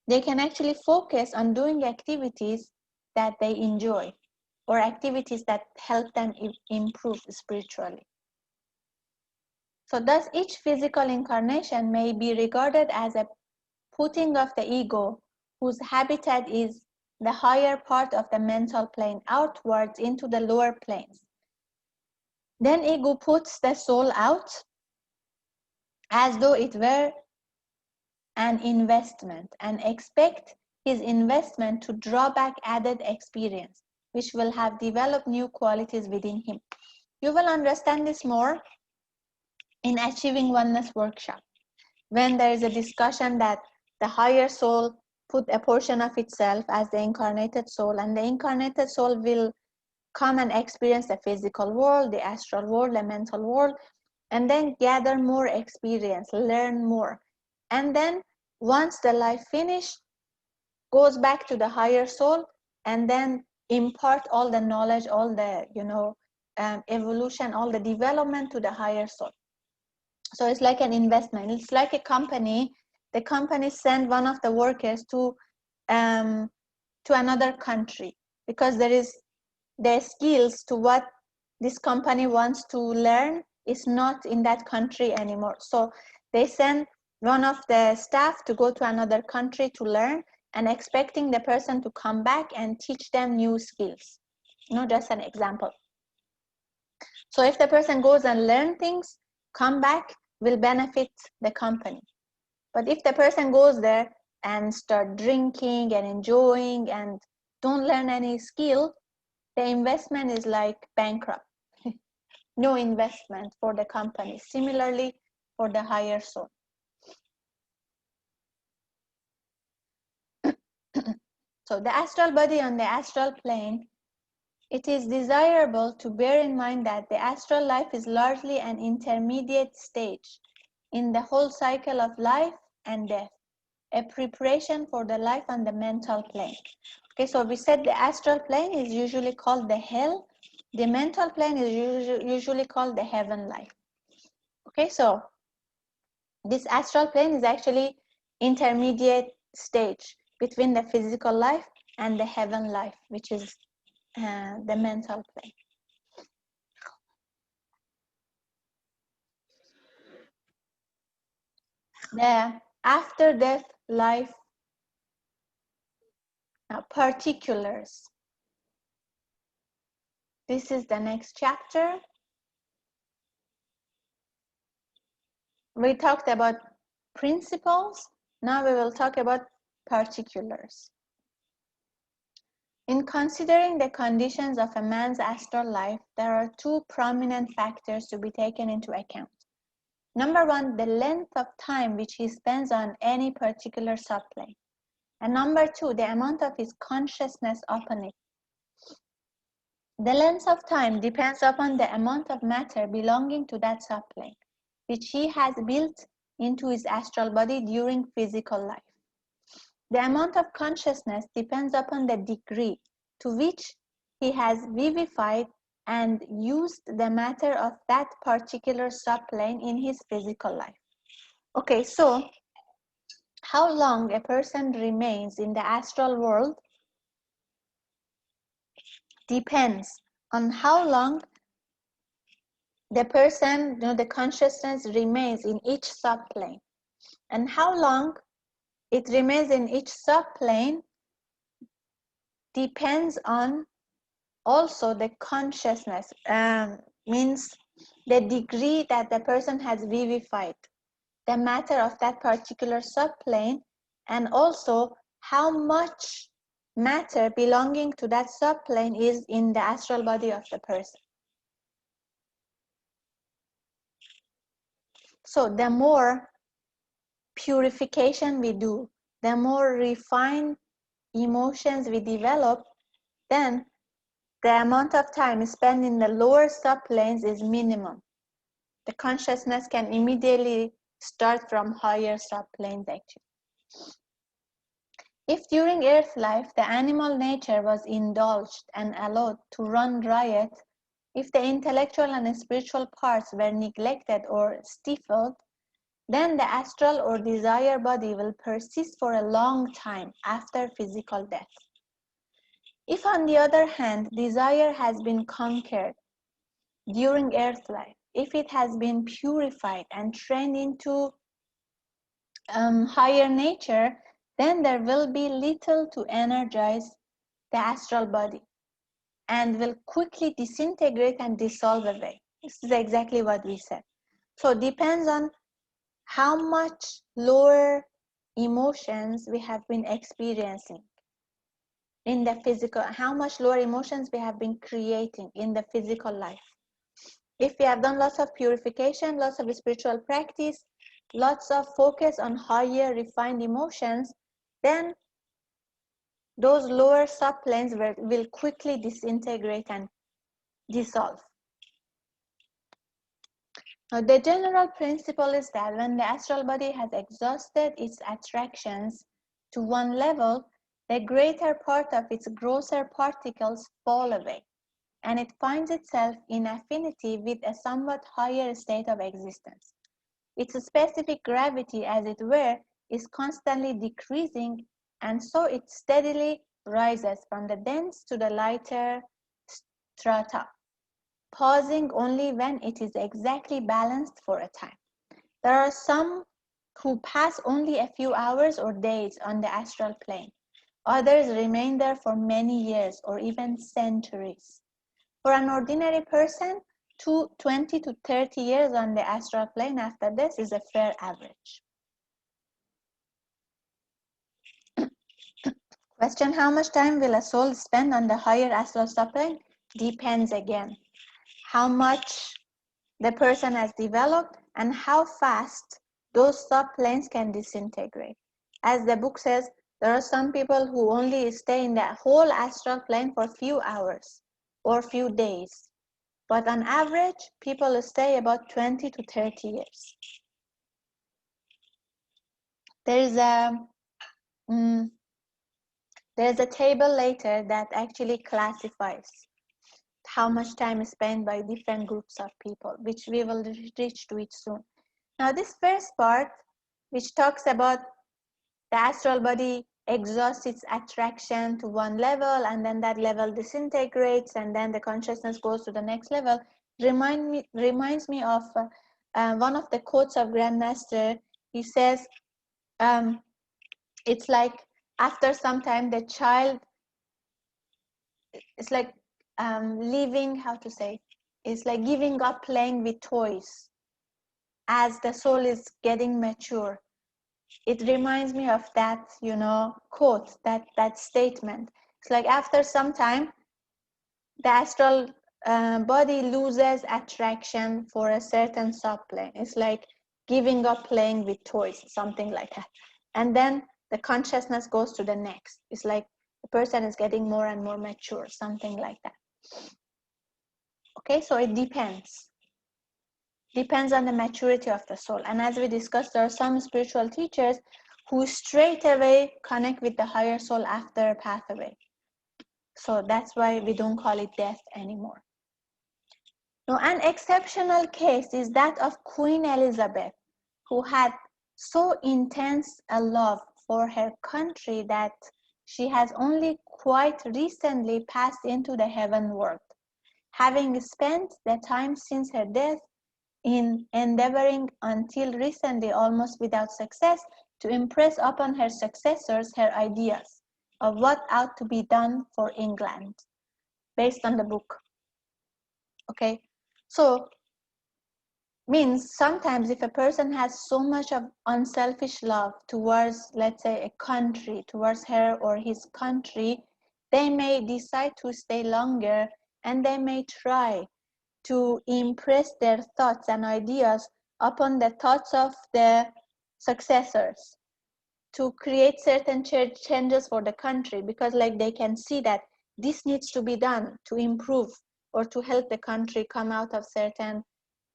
they can actually focus on doing activities that they enjoy or activities that help them improve spiritually. So thus each physical incarnation may be regarded as a putting of the ego, whose habitat is the higher part of the mental plane, outwards into the lower planes. Then ego puts the soul out as though it were an investment and expect his investment to draw back added experience, which will have developed new qualities within him. You will understand this more in Achieving Oneness workshop. when there is a discussion that the higher soul put a portion of itself as the incarnated soul, and the incarnated soul will come and experience the physical world, the astral world, the mental world, and then gather more experience, learn more. And then once the life finished, goes back to the higher soul and then impart all the knowledge, all the, evolution, all the development to the higher soul. So it's like an investment. It's like a company. The company send one of the workers to another country because there is the skills to what this company wants to learn is not in that country anymore. So they send one of the staff to go to another country to learn and expecting the person to come back and teach them new skills. Just an example. So if the person goes and learn things, come back, will benefit the company. But if the person goes there and start drinking and enjoying and don't learn any skill, the investment is like bankrupt. No investment for the company. Similarly, for the higher soul. So the astral body on the astral plane, it is desirable to bear in mind that the astral life is largely an intermediate stage in the whole cycle of life and death, a preparation for the life on the mental plane. Okay, so we said the astral plane is usually called the hell. The mental plane is usually called the heaven life. Okay, so this astral plane is actually intermediate stage between the physical life and the heaven life, which is the mental plane. The after-death life particulars. This is the next chapter. We talked about principles. Now we will talk about particulars. In considering the conditions of a man's astral life, there are two prominent factors to be taken into account. Number one, the length of time which he spends on any particular subplane. And number two, the amount of his consciousness upon it. The length of time depends upon the amount of matter belonging to that subplane, which he has built into his astral body during physical life. The amount of consciousness depends upon the degree to which he has vivified and used the matter of that particular subplane in his physical life. Okay, so how long a person remains in the astral world depends on how long the person, the consciousness remains in each subplane. And how long it remains in each subplane depends on also the consciousness, means the degree that the person has vivified the matter of that particular subplane, and also how much matter belonging to that subplane is in the astral body of the person. So the more purification we do, the more refined emotions we develop, then the amount of time spent in the lower subplanes is minimum. The consciousness can immediately start from higher subplanes actually. If during Earth life the animal nature was indulged and allowed to run riot, if the intellectual and spiritual parts were neglected or stifled, then the astral or desire body will persist for a long time after physical death. If on the other hand, desire has been conquered during Earth life, if it has been purified and trained into higher nature, then there will be little to energize the astral body and will quickly disintegrate and dissolve away. This is exactly what we said. So it depends on how much lower emotions we have been experiencing in the physical, how much lower emotions we have been creating in the physical life. If we have done lots of purification, lots of spiritual practice, lots of focus on higher refined emotions, then those lower subplanes will quickly disintegrate and dissolve. Now, the general principle is that when the astral body has exhausted its attractions to one level, the greater part of its grosser particles fall away, and it finds itself in affinity with a somewhat higher state of existence. Its specific gravity, as it were, is constantly decreasing, and so it steadily rises from the dense to the lighter strata, pausing only when it is exactly balanced for a time. There are some who pass only a few hours or days on the astral plane. Others remain there for many years or even centuries. For an ordinary person, 20 to 30 years on the astral plane after this is a fair average. Question: how much time will a soul spend on the higher astral subplane? Depends again. How much the person has developed and how fast those subplanes can disintegrate. As the book says, there are some people who only stay in the whole astral plane for a few hours or few days. But on average, people stay about 20 to 30 years. There's a table later that actually classifies how much time is spent by different groups of people, which we will reach to it soon. Now, this first part, which talks about the astral body exhausts its attraction to one level, and then that level disintegrates, and then the consciousness goes to the next level, reminds me of one of the quotes of Grandmaster. He says, it's like after some time, the child, it's like leaving, how to say, it's like giving up playing with toys as the soul is getting mature. It reminds me of that, quote, that statement. It's like after some time, the astral body loses attraction for a certain subplane. It's like giving up playing with toys, something like that. And then the consciousness goes to the next. It's like the person is getting more and more mature, something like that. Okay, so it depends. Depends on the maturity of the soul. And as we discussed, there are some spiritual teachers who straight away connect with the higher soul after path away. So that's why we don't call it death anymore. Now, an exceptional case is that of Queen Elizabeth, who had so intense a love for her country that she has only quite recently passed into the heaven world, having spent the time since her death in endeavoring until recently, almost without success, to impress upon her successors her ideas of what ought to be done for England, based on the book. Okay, so means sometimes if a person has so much of unselfish love towards, let's say, a country, towards her or his country, they may decide to stay longer, and they may try to impress their thoughts and ideas upon the thoughts of the successors, to create certain changes for the country, because like they can see that this needs to be done to improve or to help the country come out of certain,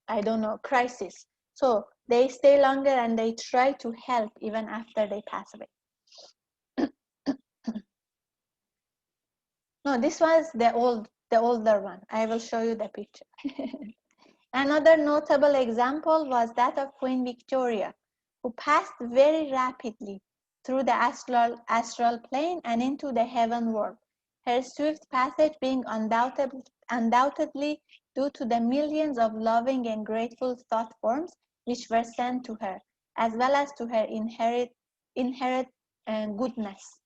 I don't know, crisis. So they stay longer and they try to help even after they pass away. No, this was the older one. I will show you the picture. Another notable example was that of Queen Victoria, who passed very rapidly through the astral plane and into the heaven world, her swift passage being undoubtedly due to the millions of loving and grateful thought forms which were sent to her, as well as to her inherent goodness.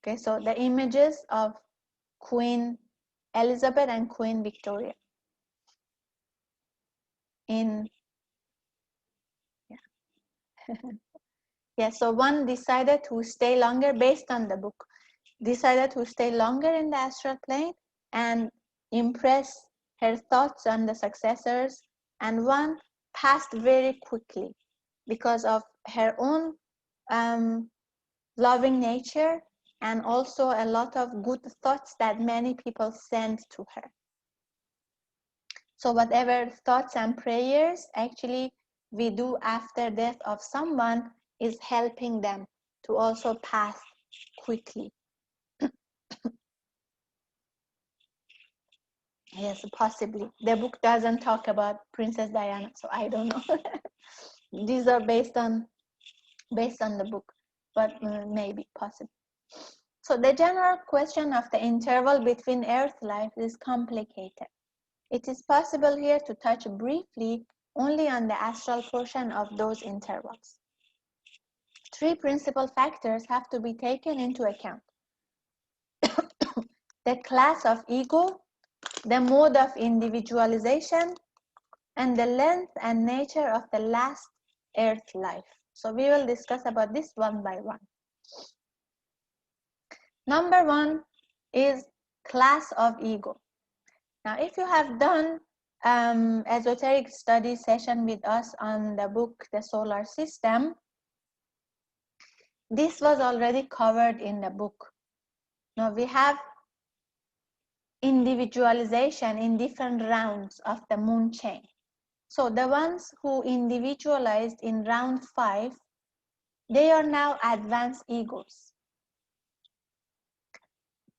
Okay, so the images of Queen Elizabeth and Queen Victoria. Yeah, so one decided to stay longer based on the book, decided to stay longer in the astral plane and impress her thoughts on the successors, and one passed very quickly because of her own loving nature and also a lot of good thoughts that many people sent to her. So whatever thoughts and prayers actually we do after death of someone is helping them to also pass quickly. Yes, possibly. The book doesn't talk about Princess Diana, so I don't know. These are based on the book, but maybe, possibly. So the general question of the interval between Earth life is complicated. It is possible here to touch briefly only on the astral portion of those intervals. Three principal factors have to be taken into account. The class of ego, the mode of individualization, and the length and nature of the last Earth life. So we will discuss about this one by one. Number one is class of ego. Now, if you have done esoteric study session with us on the book, The Solar System, this was already covered in the book. Now we have individualization in different rounds of the moon chain. So the ones who individualized in round 5, they are now advanced egos.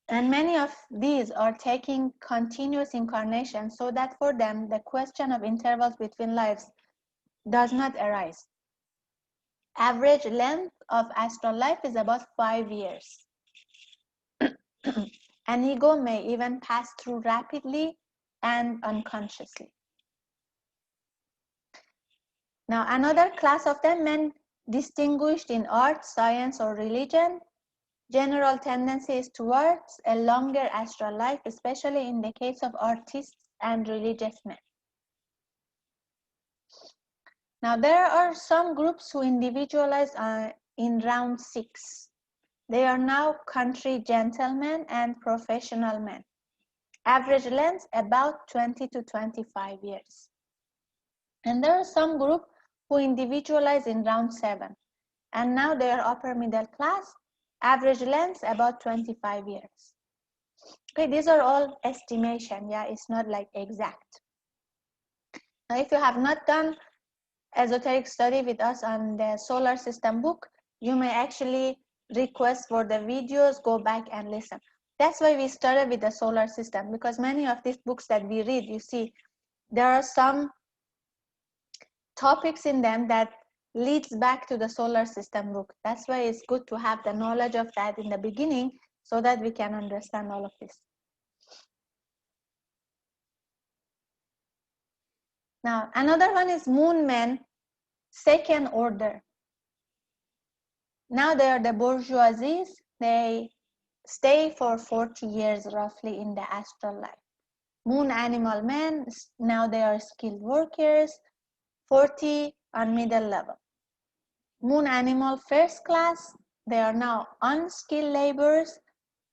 And many of these are taking continuous incarnation so that for them the question of intervals between lives does not arise. Average length of astral life is about 5 years. An ego may even pass through rapidly and unconsciously. Now, another class of them, men distinguished in art, science, or religion, general tendency is towards a longer astral life, especially in the case of artists and religious men. Now, there are some groups who individualize in round 6. They are now country gentlemen and professional men. Average length about 20 to 25 years. And there are some group who individualize in round 7. And now they are upper middle class. Average length about 25 years. Okay, these are all estimation. Yeah, it's not like exact. Now, if you have not done esoteric study with us on the solar system book, you may actually request for the videos, go back and listen. That's why we started with the solar system, because many of these books that we read, you see, there are some topics in them that leads back to the solar system book. That's why it's good to have the knowledge of that in the beginning so that we can understand all of this. Now, another one is moon men, second order. Now they are the bourgeoisies. They stay for 40 years roughly in the astral life. Moon animal men, now they are skilled workers, 40 on middle level. Moon animal first class, they are now unskilled laborers.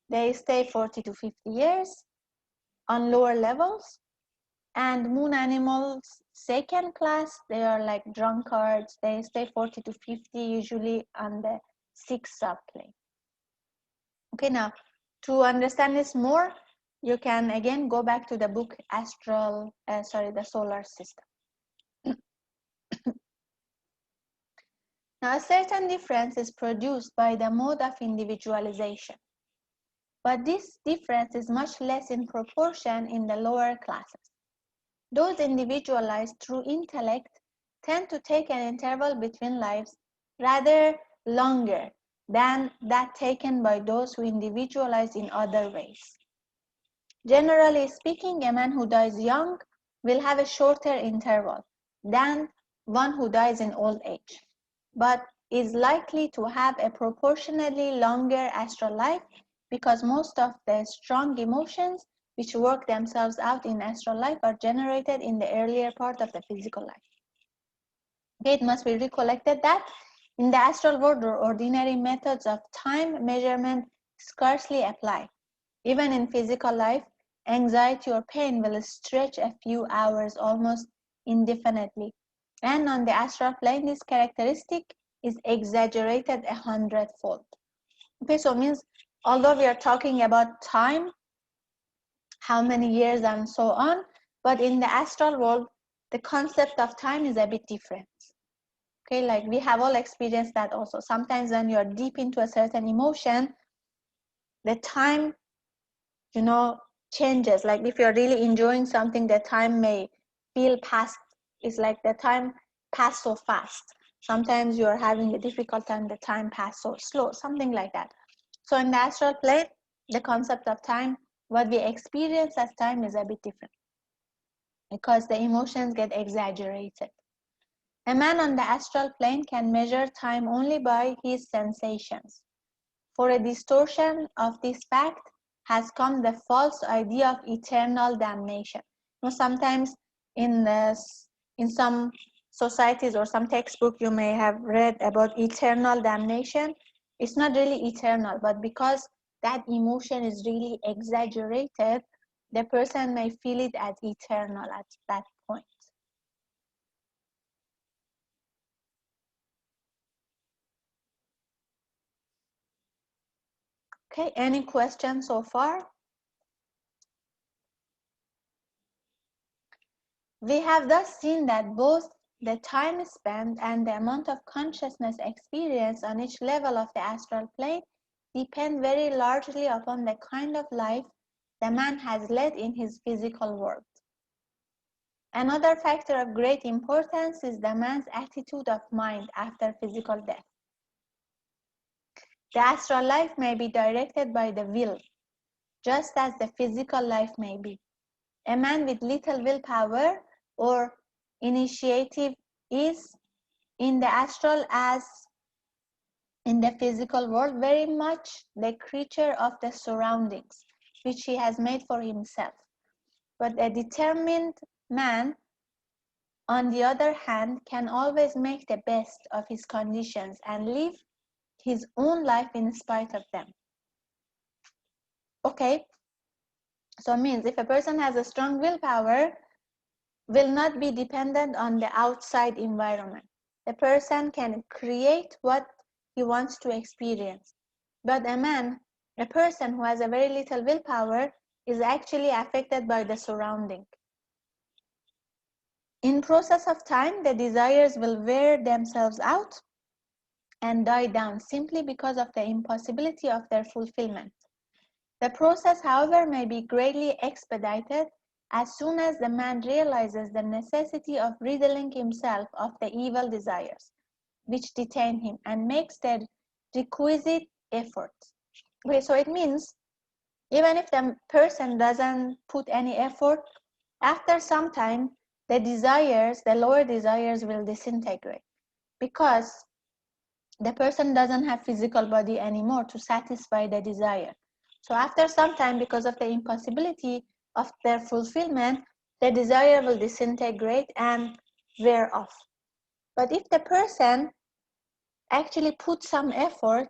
They stay 40 to 50 years on lower levels. And moon animals second class, they are like drunkards. They stay 40 to 50 usually on the 6th subplane. Okay, now to understand this more, you can again go back to the book Astral, the Solar System. Now, a certain difference is produced by the mode of individualization, but this difference is much less in proportion in the lower classes. Those individualized through intellect tend to take an interval between lives rather longer than that taken by those who individualize in other ways. Generally speaking, a man who dies young will have a shorter interval than one who dies in old age, but is likely to have a proportionally longer astral life because most of the strong emotions which work themselves out in astral life are generated in the earlier part of the physical life. Okay, it must be recollected that in the astral world, ordinary methods of time measurement scarcely apply. Even in physical life, anxiety or pain will stretch a few hours almost indefinitely. And on the astral plane, this characteristic is exaggerated 100-fold. Okay, so it means although we are talking about time, how many years and so on, but in the astral world, the concept of time is a bit different. Okay, like we have all experienced that also. Sometimes when you're deep into a certain emotion, the time, changes. Like if you're really enjoying something, the time may feel past. It's like the time passed so fast. Sometimes you're having a difficult time, the time passed so slow, something like that. So in the astral plane, the concept of time, what we experience as time is a bit different because the emotions get exaggerated. A man on the astral plane can measure time only by his sensations. For a distortion of this fact has come the false idea of eternal damnation. Sometimes in some societies or some textbook you may have read about eternal damnation. It's not really eternal, but because that emotion is really exaggerated, the person may feel it as eternal at that point. Okay, any questions so far? We have thus seen that both the time spent and the amount of consciousness experienced on each level of the astral plane depend very largely upon the kind of life the man has led in his physical world. Another factor of great importance is the man's attitude of mind after physical death. The astral life may be directed by the will, just as the physical life may be. A man with little willpower or initiative is in the astral as in the physical world very much the creature of the surroundings which he has made for himself. But a determined man, on the other hand, can always make the best of his conditions and live his own life in spite of them. Okay, so it means if a person has a strong willpower, will not be dependent on the outside environment. The person can create what he wants to experience. But a person who has a very little willpower is actually affected by the surrounding. In process of time, the desires will wear themselves out and die down simply because of the impossibility of their fulfillment. The process, however, may be greatly expedited as soon as the man realizes the necessity of ridding himself of the evil desires which detain him and makes the requisite efforts. Okay, so it means even if the person doesn't put any effort, after some time, the lower desires will disintegrate because the person doesn't have physical body anymore to satisfy the desire. So after some time, because of the impossibility of their fulfillment, the desire will disintegrate and wear off. But if the person actually puts some effort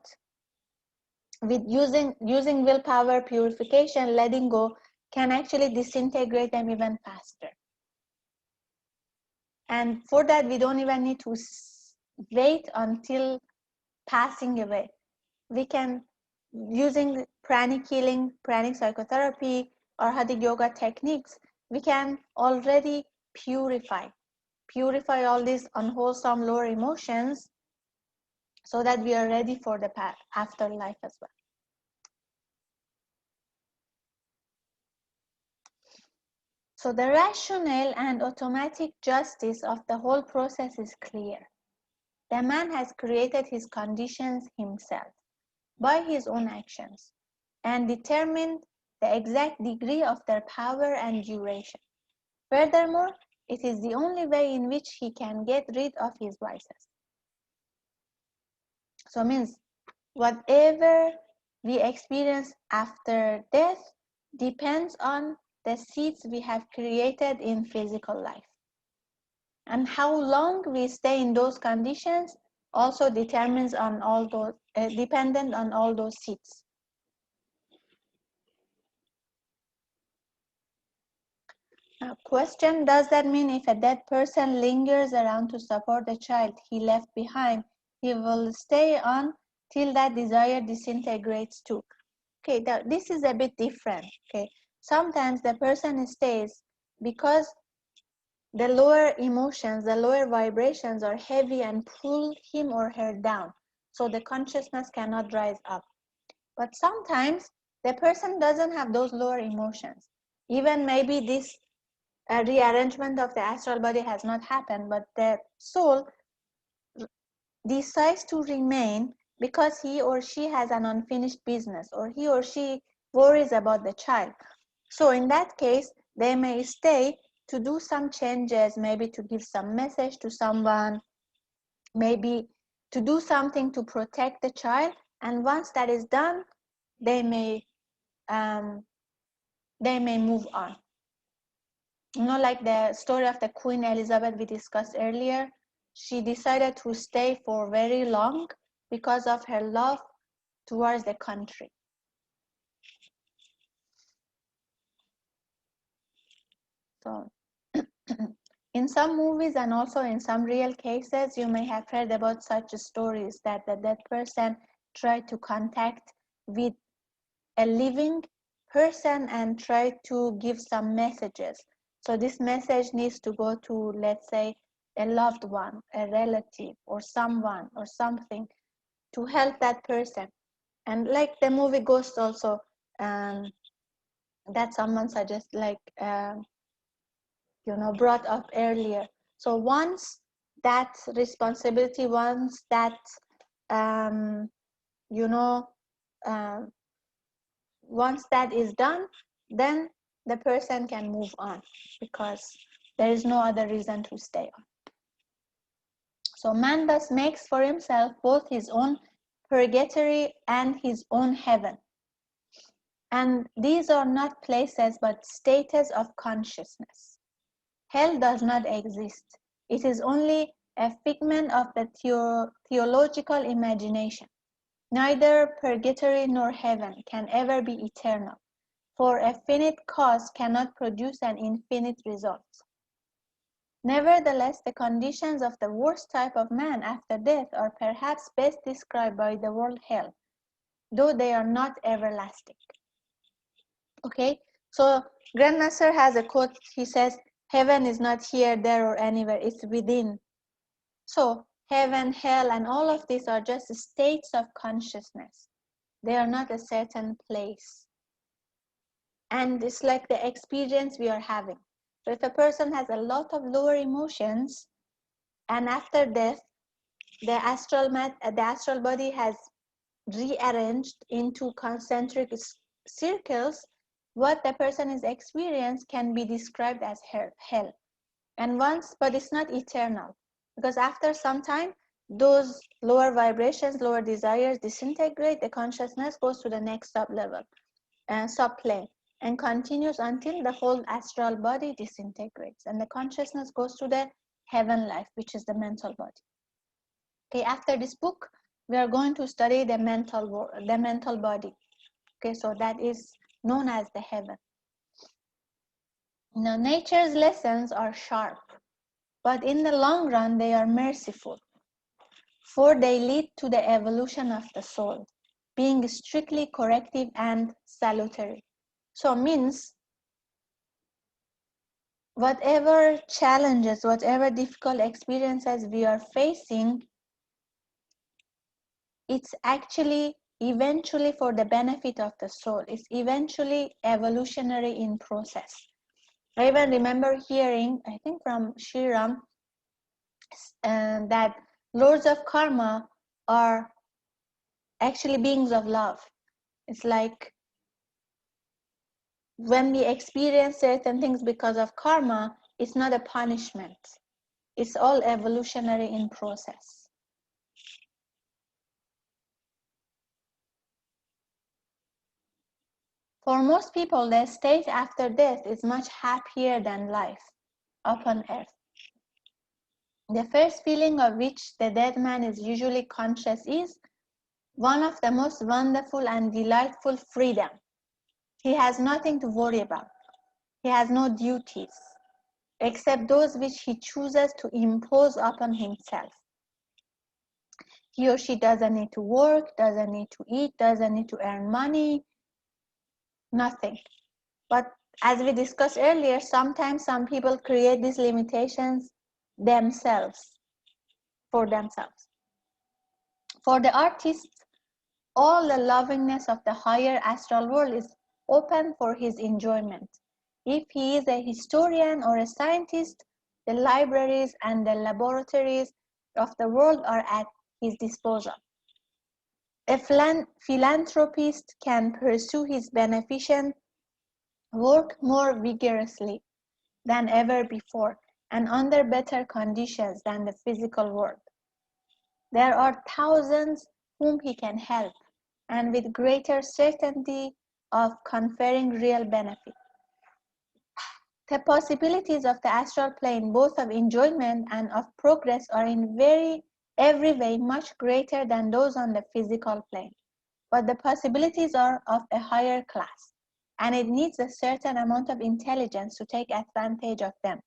with using willpower, purification, letting go, can actually disintegrate them even faster. And for that, we don't even need to wait until passing away. We can, using pranic healing, pranic psychotherapy, or Hatha yoga techniques, we can already purify all these unwholesome lower emotions so that we are ready for the afterlife as well. So the rationale and automatic justice of the whole process is clear. The man has created his conditions himself by his own actions and determined the exact degree of their power and duration. Furthermore, it is the only way in which he can get rid of his vices. So it means whatever we experience after death depends on the seeds we have created in physical life. And how long we stay in those conditions also dependent on all those seeds. Question: does that mean if a dead person lingers around to support the child he left behind, he will stay on till that desire disintegrates too? Okay, this is a bit different. Okay, sometimes the person stays because the lower emotions, the lower vibrations are heavy and pull him or her down, so the consciousness cannot rise up. But sometimes the person doesn't have those lower emotions. Even maybe this rearrangement of the astral body has not happened, but the soul decides to remain because he or she has an unfinished business, or he or she worries about the child. So in that case, they may stay to do some changes, maybe to give some message to someone, maybe to do something to protect the child. And once that is done, they may move on. Like the story of the Queen Elizabeth we discussed earlier, she decided to stay for very long because of her love towards the country. So in some movies and also in some real cases, you may have heard about such stories that the dead person tried to contact with a living person and try to give some messages. So this message needs to go to, let's say, a loved one, a relative, or someone or something to help that person. And like the movie Ghost also, that someone suggests, like brought up earlier. So once that responsibility, once that you know once that is done, then the person can move on because there is no other reason to stay on. So man thus makes for himself both his own purgatory and his own heaven. And these are not places but states of consciousness. Hell does not exist. It is only a figment of the theological imagination. Neither purgatory nor heaven can ever be eternal, for a finite cause cannot produce an infinite result. Nevertheless, the conditions of the worst type of man after death are perhaps best described by the word hell, though they are not everlasting. Okay, so Grandmaster has a quote. He says, heaven is not here, there, or anywhere, it's within. So heaven, hell, and all of these are just states of consciousness. They are not a certain place. And it's like the experience we are having. So if a person has a lot of lower emotions, and after death, the astral body has rearranged into concentric circles, what the person is experiencing can be described as hell. And but it's not eternal, because after some time, those lower vibrations, lower desires disintegrate, the consciousness goes to the next sublevel and subplane and continues until the whole astral body disintegrates and the consciousness goes to the heaven life, which is the mental body. Okay, after this book, we are going to study the mental body. Okay, so that is known as the heaven. Now, nature's lessons are sharp, but in the long run, they are merciful, for they lead to the evolution of the soul, being strictly corrective and salutary. So means whatever challenges, whatever difficult experiences we are facing, it's actually eventually for the benefit of the soul. It's eventually evolutionary in process. I even remember hearing, I think from Shiram, that lords of karma are actually beings of love. It's like when we experience certain things because of karma, it's not a punishment. It's all evolutionary in process. For most people, their state after death is much happier than life upon earth. The first feeling of which the dead man is usually conscious is one of the most wonderful and delightful freedom. He has nothing to worry about. He has no duties. except those which he chooses to impose upon himself. He or she doesn't need to work, doesn't need to eat, doesn't need to earn money, nothing. But as we discussed earlier, sometimes some people create these limitations themselves, for themselves. For the artist, all the lovingness of the higher astral world is open for his enjoyment. If he is a historian or a scientist, the libraries and the laboratories of the world are at his disposal. A philanthropist can pursue his beneficent work more vigorously than ever before and under better conditions than the physical world. There are thousands whom he can help, and with greater certainty of conferring real benefit. The possibilities of the astral plane, both of enjoyment and of progress, are in every way much greater than those on the physical plane. But the possibilities are of a higher class, and it needs a certain amount of intelligence to take advantage of them.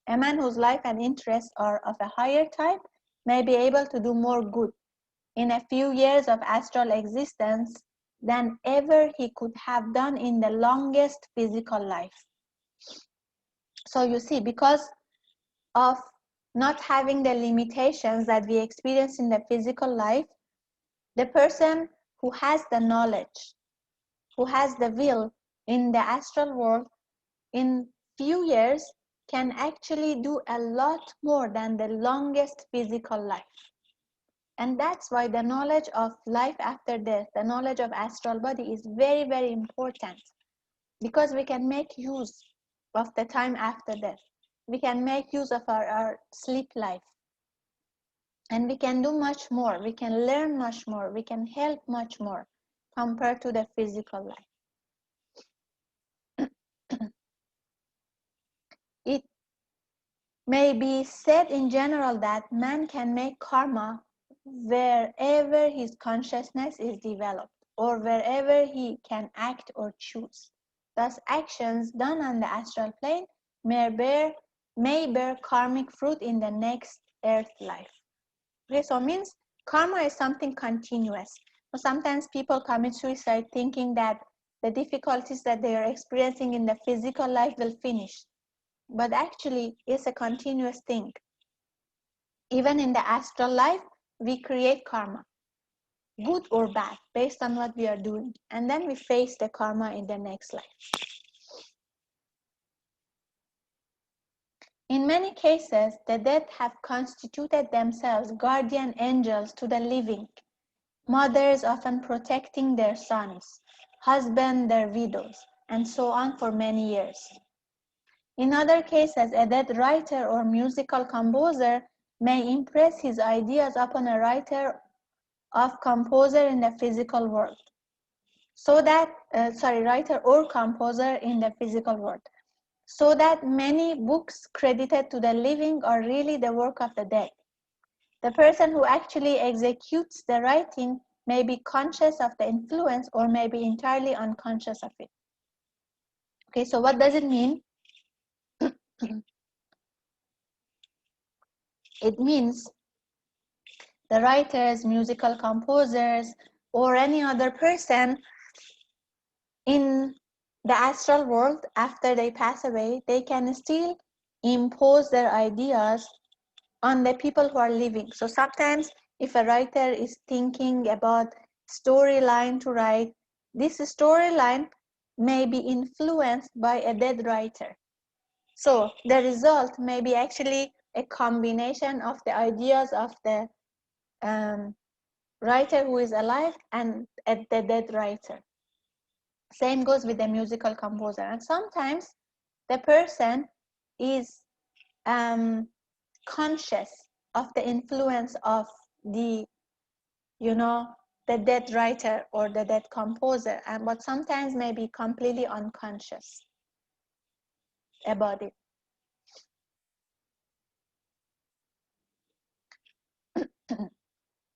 A man whose life and interests are of a higher type may be able to do more good in a few years of astral existence than ever he could have done in the longest physical life. So you see, because of not having the limitations that we experience in the physical life, the person who has the knowledge, who has the will in the astral world, in few years can actually do a lot more than the longest physical life. And that's why the knowledge of life after death, the knowledge of astral body is very, very important, because we can make use of the time after death. We can make use of our sleep life. And we can do much more. We can learn much more. We can help much more compared to the physical life. It may be said in general that man can make karma wherever his consciousness is developed or wherever he can act or choose. Thus, actions done on the astral plane may bear karmic fruit in the next earth life. Okay, so it means karma is something continuous. So sometimes people commit suicide thinking that the difficulties that they are experiencing in the physical life will finish. But actually, it's a continuous thing. Even in the astral life, we create karma, good or bad, based on what we are doing. And then we face the karma in the next life. In many cases, the dead have constituted themselves guardian angels to the living, mothers often protecting their sons, husbands their widows, and so on for many years. In other cases, a dead writer or musical composer may impress his ideas upon a writer of composer in the physical world. So that, writer or composer in the physical world. So that many books credited to the living are really the work of the dead. The person who actually executes the writing may be conscious of the influence or may be entirely unconscious of it. Okay, so what does it mean? It means the writers, musical composers, or any other person in the astral world, after they pass away, they can still impose their ideas on the people who are living. So sometimes if a writer is thinking about storyline to write, this storyline may be influenced by a dead writer. So the result may be actually a combination of the ideas of the writer who is alive and the dead writer. Same goes with the musical composer. And sometimes the person is conscious of the influence of the dead writer or the dead composer, but sometimes may be completely unconscious about it.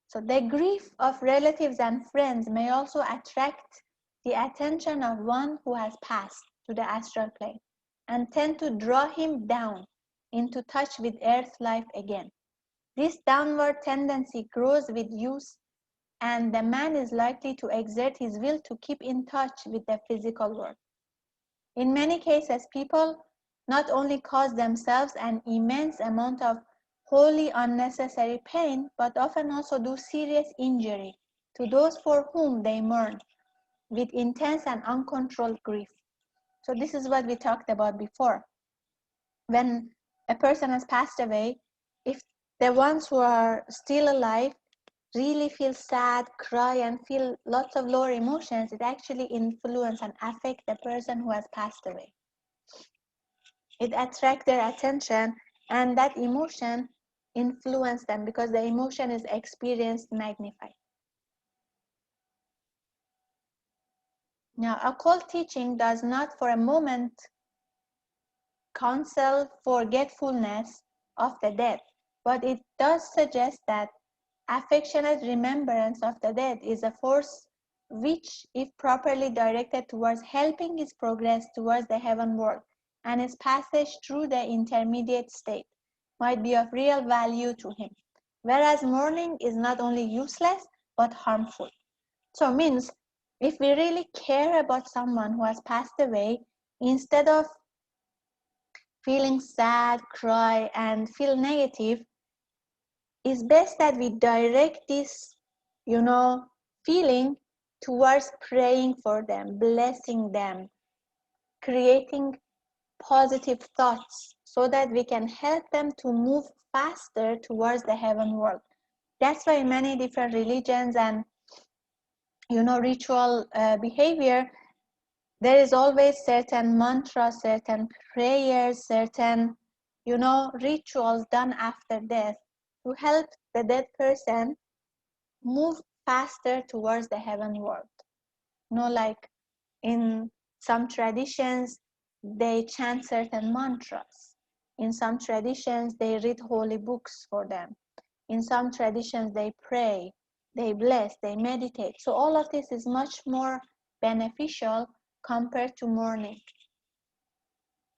So the grief of relatives and friends may also attract the attention of one who has passed to the astral plane and tend to draw him down into touch with earth life again. This downward tendency grows with use, and the man is likely to exert his will to keep in touch with the physical world. In many cases, people not only cause themselves an immense amount of wholly unnecessary pain, but often also do serious injury to those for whom they mourn with intense and uncontrolled grief. So this is what we talked about before. When a person has passed away, if the ones who are still alive really feel sad, cry, and feel lots of lower emotions, it actually influences and affects the person who has passed away. It attracts their attention, and that emotion influences them because the emotion is experienced magnified. Now, occult teaching does not for a moment counsel forgetfulness of the dead, but it does suggest that affectionate remembrance of the dead is a force which, if properly directed towards helping his progress towards the heaven world and his passage through the intermediate state, might be of real value to him. Whereas mourning is not only useless but harmful. So it means if we really care about someone who has passed away, instead of feeling sad, cry, and feel negative, it's best that we direct this, feeling towards praying for them, blessing them, creating positive thoughts so that we can help them to move faster towards the heaven world. That's why in many different religions and ritual behavior, there is always certain mantras, certain prayers, certain rituals done after death to help the dead person move faster towards the heaven world. Like in some traditions, they chant certain mantras. In some traditions, they read holy books for them. In some traditions, they pray, they bless, they meditate. So all of this is much more beneficial compared to mourning.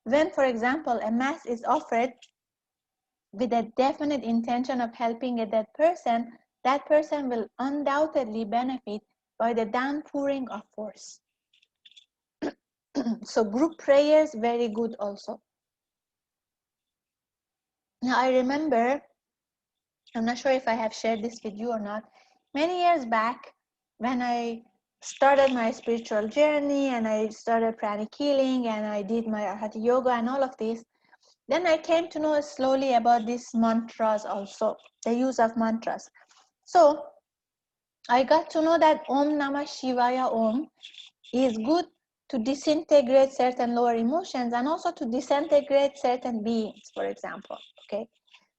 When, for example, a mass is offered with a definite intention of helping a dead person, that person will undoubtedly benefit by the downpouring of force. So group prayers, very good also. Now I remember, I'm not sure if I have shared this with you or not, many years back when I started my spiritual journey and I started pranic healing and I did my Hatha yoga and all of this, then I came to know slowly about these mantras also, the use of mantras. So I got to know that Om Namah Shivaya Om is good to disintegrate certain lower emotions and also to disintegrate certain beings, for example. Okay,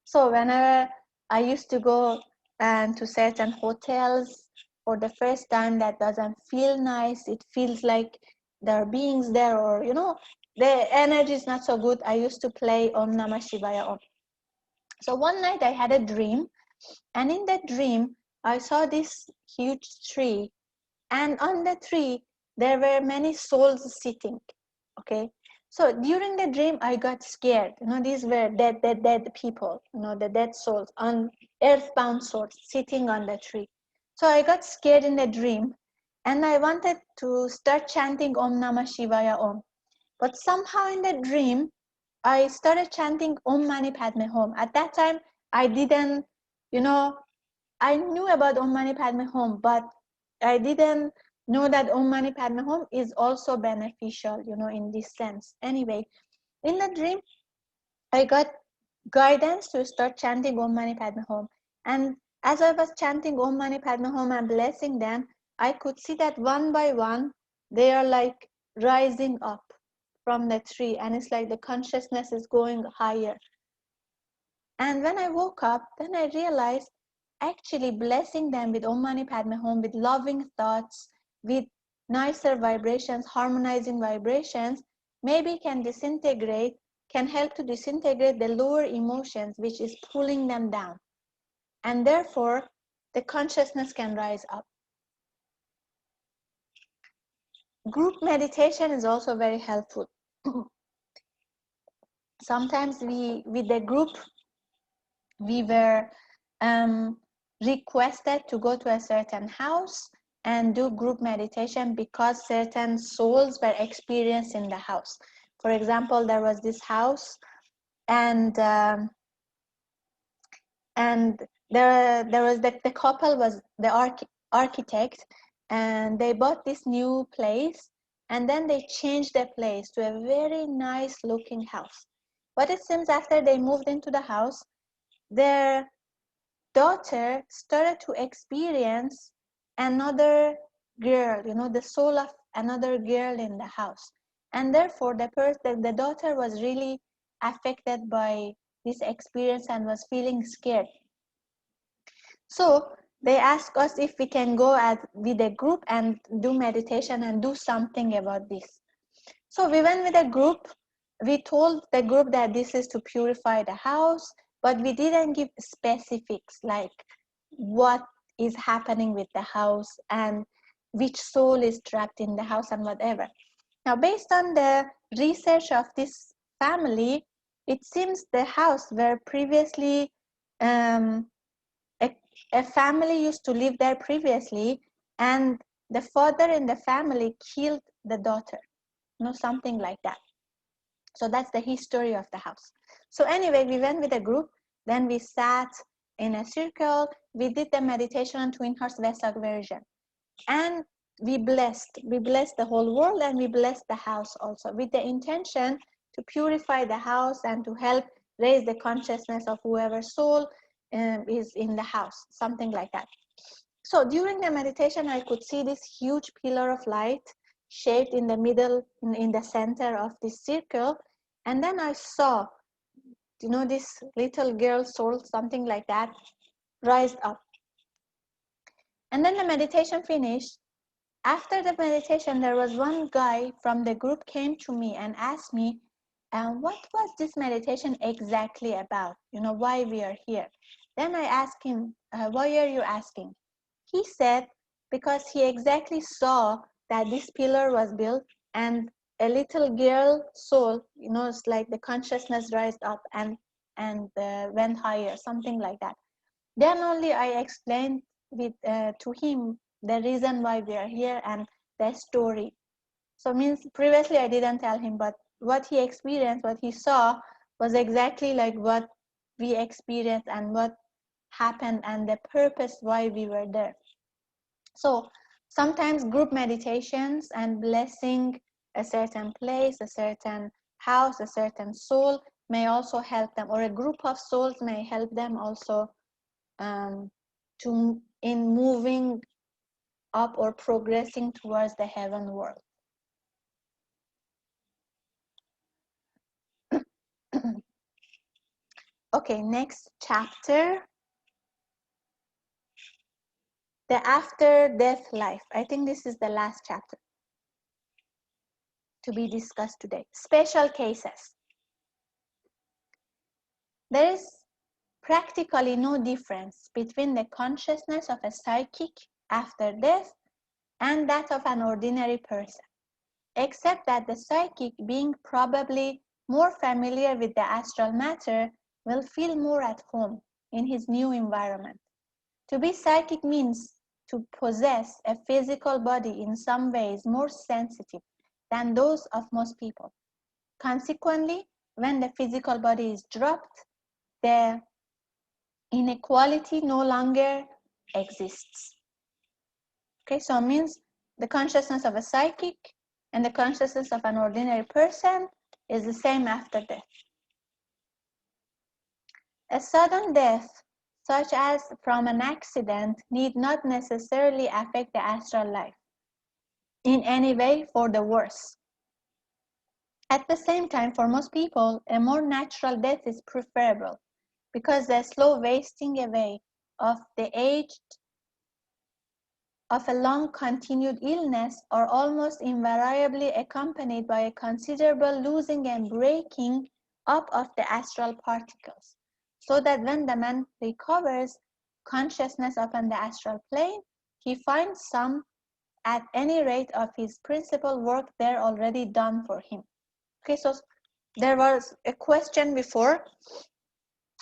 so whenever I used to go to certain hotels for the first time, that doesn't feel nice. It feels like there are beings there, or the energy is not so good. I used to play Om Namah Shivaya Om. So one night I had a dream, and in that dream I saw this huge tree, and on the tree there were many souls sitting. Okay, so during the dream I got scared. These were dead people, the dead souls, on earthbound souls sitting on the tree. So I got scared in the dream, and I wanted to start chanting Om Namah Shivaya Om. But somehow in the dream I started chanting Om Mani Padme Hum. At that time I didn't, I knew about Om Mani Padme Hum, but I didn't know that Om Mani Padme Hum is also beneficial, in this sense. Anyway, in the dream, I got guidance to start chanting Om Mani Padme Hum. And as I was chanting Om Mani Padme Hum and blessing them, I could see that one by one, they are like rising up from the tree. And it's like the consciousness is going higher. And when I woke up, then I realized actually blessing them with Om Mani Padme Hum, with loving thoughts, with nicer vibrations, harmonizing vibrations, maybe can help to disintegrate the lower emotions which is pulling them down. And therefore, the consciousness can rise up. Group meditation is also very helpful. Sometimes with the group, we were requested to go to a certain house and do group meditation because certain souls were experienced in the house. For example, there was this house, and there was the couple was the architect, and they bought this new place, and then they changed the place to a very nice looking house. But it seems after they moved into the house, their daughter started to experience another girl, the soul of another girl in the house. And therefore, the daughter was really affected by this experience and was feeling scared. So they asked us if we can go with a group and do meditation and do something about this. So we went with a group. We told the group that this is to purify the house, but we didn't give specifics like what is happening with the house and which soul is trapped in the house and whatever. Now, based on the research of this family, it seems the house where previously a family used to live there previously, and the father in the family killed the daughter, something like that. So that's the history of the house. So anyway, we went with a group, then we sat in a circle, we did the meditation on Twin Hearts Vesak version, and we blessed the whole world, and we blessed the house also with the intention to purify the house and to help raise the consciousness of whoever soul is in the house, something like that. So during the meditation, I could see this huge pillar of light shaped in the middle, in the center of this circle. And then I saw, this little girl soul, something like that, rise up. And then the meditation finished. After the meditation, there was one guy from the group came to me and asked me, what was this meditation exactly about? Why we are here. Then I asked him, why are you asking? He said, because he exactly saw that this pillar was built and a little girl soul, it's like the consciousness rised up and went higher, something like that. Then only I explained to him the reason why we are here and the story. So means previously I didn't tell him, but what he experienced, what he saw was exactly like what we experienced and what happened and the purpose why we were there. So sometimes group meditations and blessing a certain place, a certain house, a certain soul may also help them, or a group of souls may help them also in moving up or progressing towards the heaven world. Okay, next chapter, the after-death life. I think this is the last chapter to be discussed today. Special cases. There is practically no difference between the consciousness of a psychic after death and that of an ordinary person, except that the psychic, being probably more familiar with the astral matter, will feel more at home in his new environment. To be psychic means to possess a physical body in some ways more sensitive than those of most people. Consequently, when the physical body is dropped, the inequality no longer exists. Okay, so it means the consciousness of a psychic and the consciousness of an ordinary person is the same after death. A sudden death, such as from an accident, need not necessarily affect the astral life in any way for the worse. At the same time, for most people, a more natural death is preferable because the slow wasting away of the aged of a long continued illness are almost invariably accompanied by a considerable losing and breaking up of the astral particles, so that when the man recovers consciousness upon the astral plane, he finds some at any rate of his principal work there already done for him. Okay, so There was a question before,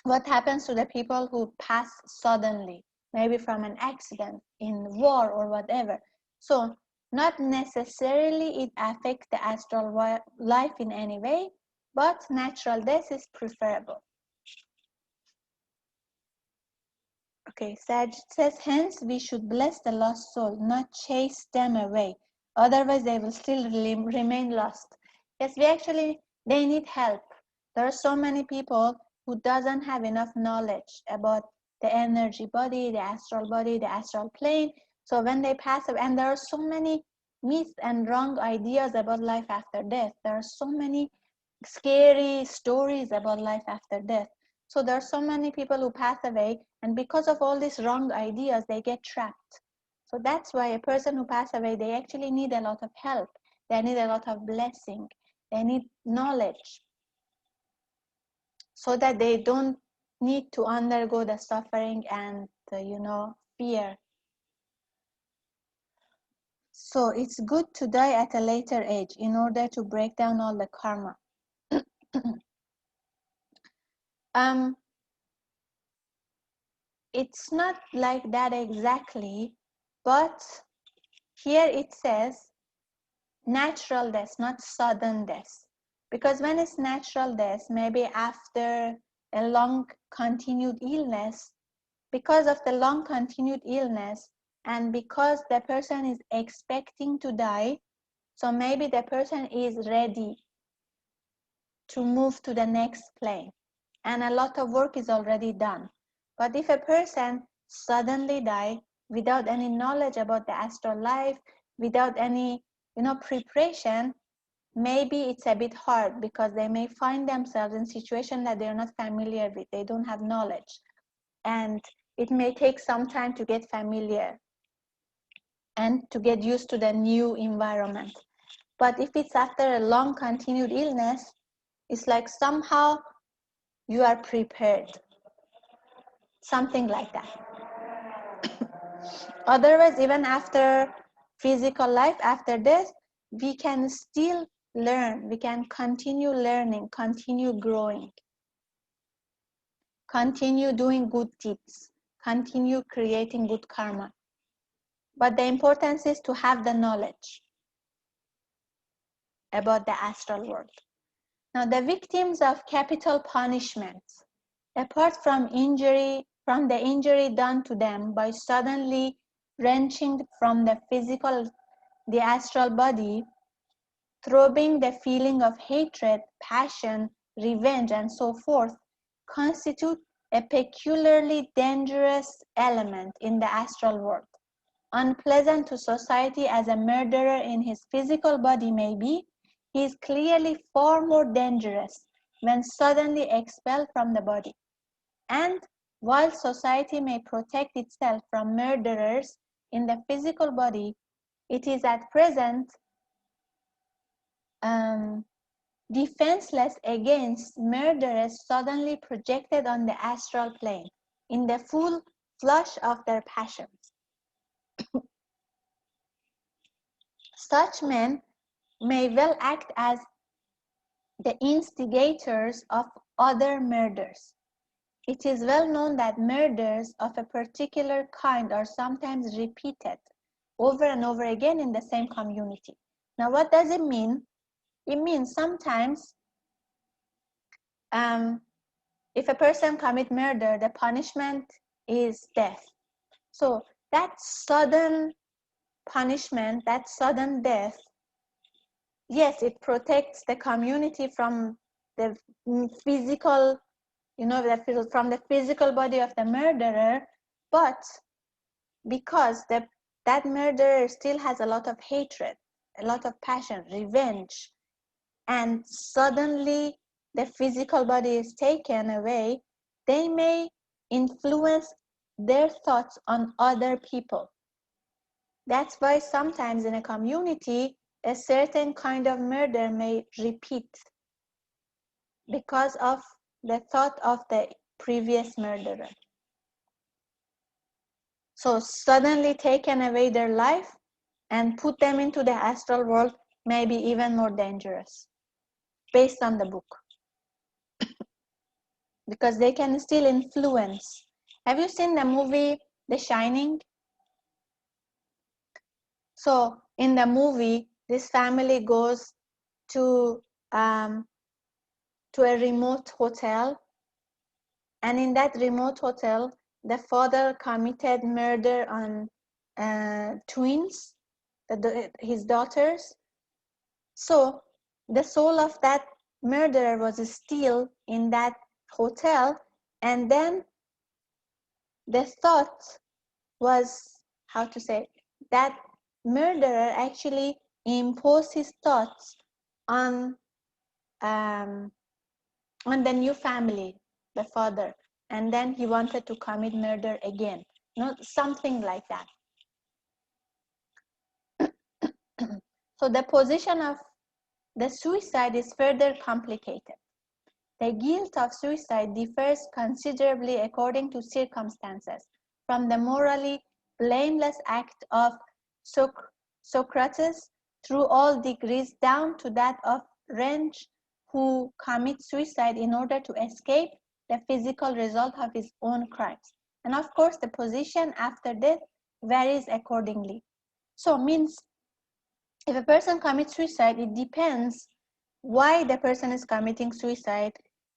what happens to the people who pass suddenly, maybe from an accident, in war or whatever? So not necessarily it affects the astral life in any way, but natural death is preferable. Okay, Saj says, hence we should bless the lost soul, not chase them away. Otherwise, they will still remain lost. Yes, they need help. There are so many people who doesn't have enough knowledge about the energy body, the astral plane. So when they pass away, and there are so many myths and wrong ideas about life after death. There are so many scary stories about life after death. So there are so many people who pass away, and because of all these wrong ideas, they get trapped. So that's why a person who passes away, they actually need a lot of help. They need a lot of blessing. They need knowledge so that they don't need to undergo the suffering and, fear. So it's good to die at a later age in order to break down all the karma. It's not like that exactly, but here it says natural death, not sudden death. Because when it's natural death, maybe after a long continued illness, because of the long continued illness, and because the person is expecting to die, so maybe the person is ready to move to the next plane, and a lot of work is already done. But if a person suddenly die without any knowledge about the astral life, without any preparation, maybe it's a bit hard, because they may find themselves in situations that they're not familiar with. They don't have knowledge, and it may take some time to get familiar and to get used to the new environment. But if it's after a long continued illness, it's like somehow you are prepared, something like that. Otherwise, even after physical life, after death, we can still learn. We can continue learning, continue growing, continue doing good deeds, continue creating good karma. But the importance is to have the knowledge about the astral world. Now, the victims of capital punishments, apart from the injury done to them by suddenly wrenching from the astral body, throbbing the feeling of hatred, passion, revenge, and so forth, constitute a peculiarly dangerous element in the astral world. Unpleasant to society as a murderer in his physical body may be, he is clearly far more dangerous when suddenly expelled from the body. And while society may protect itself from murderers in the physical body, it is at present defenseless against murderers suddenly projected on the astral plane in the full flush of their passions. Such men may well act as the instigators of other murders. It is well known that murders of a particular kind are sometimes repeated over and over again in the same community. Now, what does it mean? It means sometimes if a person commits murder, the punishment is death. So that sudden punishment, that sudden death, yes, it protects the community from the physical, from the physical body of the murderer, but because that murderer still has a lot of hatred, a lot of passion, revenge, and suddenly the physical body is taken away, they may influence their thoughts on other people. That's why sometimes in a community, a certain kind of murder may repeat because of the thought of the previous murderer. So suddenly taken away their life and put them into the astral world may be even more dangerous, based on the book. because they can still influence. Have you seen the movie The Shining? So in the movie, this family goes to a remote hotel, and in that remote hotel, the father committed murder on twins, his daughters. So the soul of that murderer was still in that hotel, and then the thought was, how to say, that murderer actually imposed his thoughts on um, the new family, the father, and then he wanted to commit murder again, something like that. So the position of the suicide is further complicated. The guilt of suicide differs considerably according to circumstances, from the morally blameless act of Socrates through all degrees down to that of Wrench, who commits suicide in order to escape the physical result of his own crimes. And of course, the position after death varies accordingly. So means if a person commits suicide, it depends why the person is committing suicide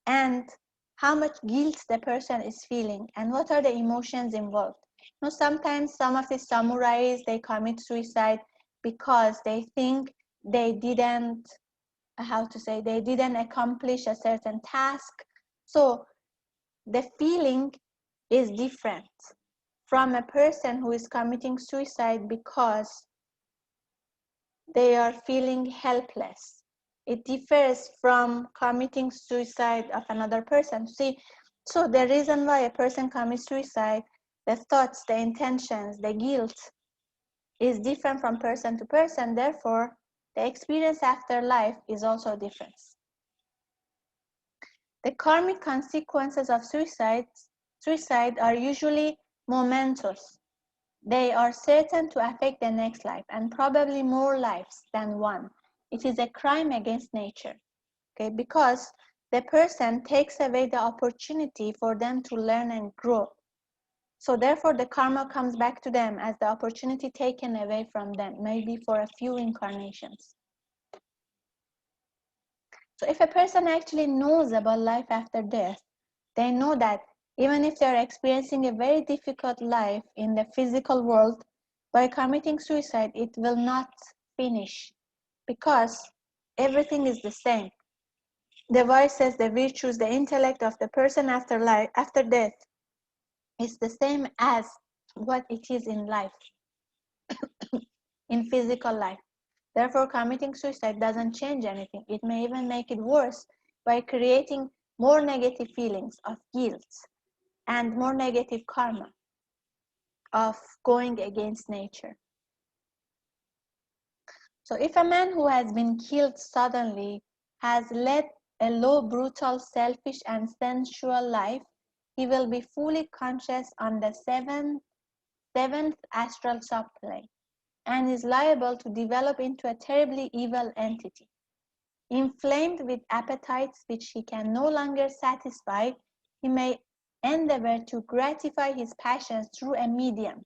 and how much guilt the person is feeling and what are the emotions involved. Sometimes some of the samurais, they commit suicide because they think they didn't, they didn't accomplish a certain task. So the feeling is different from a person who is committing suicide because they are feeling helpless. It differs from committing suicide of another person. See, so the reason why a person commits suicide, the thoughts, the intentions, the guilt is different from person to person. Therefore, the experience after life is also different. The karmic consequences of suicide are usually momentous. They are certain to affect the next life and probably more lives than one. It is a crime against nature, okay? Because the person takes away the opportunity for them to learn and grow. So therefore, the karma comes back to them as the opportunity taken away from them, maybe for a few incarnations. So if a person actually knows about life after death, they know that even if they're experiencing a very difficult life in the physical world, by committing suicide, it will not finish because everything is the same. The vices, the virtues, the intellect of the person after life, after death, is the same as what it is in life, in physical life. Therefore, committing suicide doesn't change anything. It may even make it worse by creating more negative feelings of guilt and more negative karma of going against nature. So if a man who has been killed suddenly has led a low, brutal, selfish, and sensual life, he will be fully conscious on the seventh astral subplane and is liable to develop into a terribly evil entity. Inflamed with appetites which he can no longer satisfy, he may endeavor to gratify his passions through a medium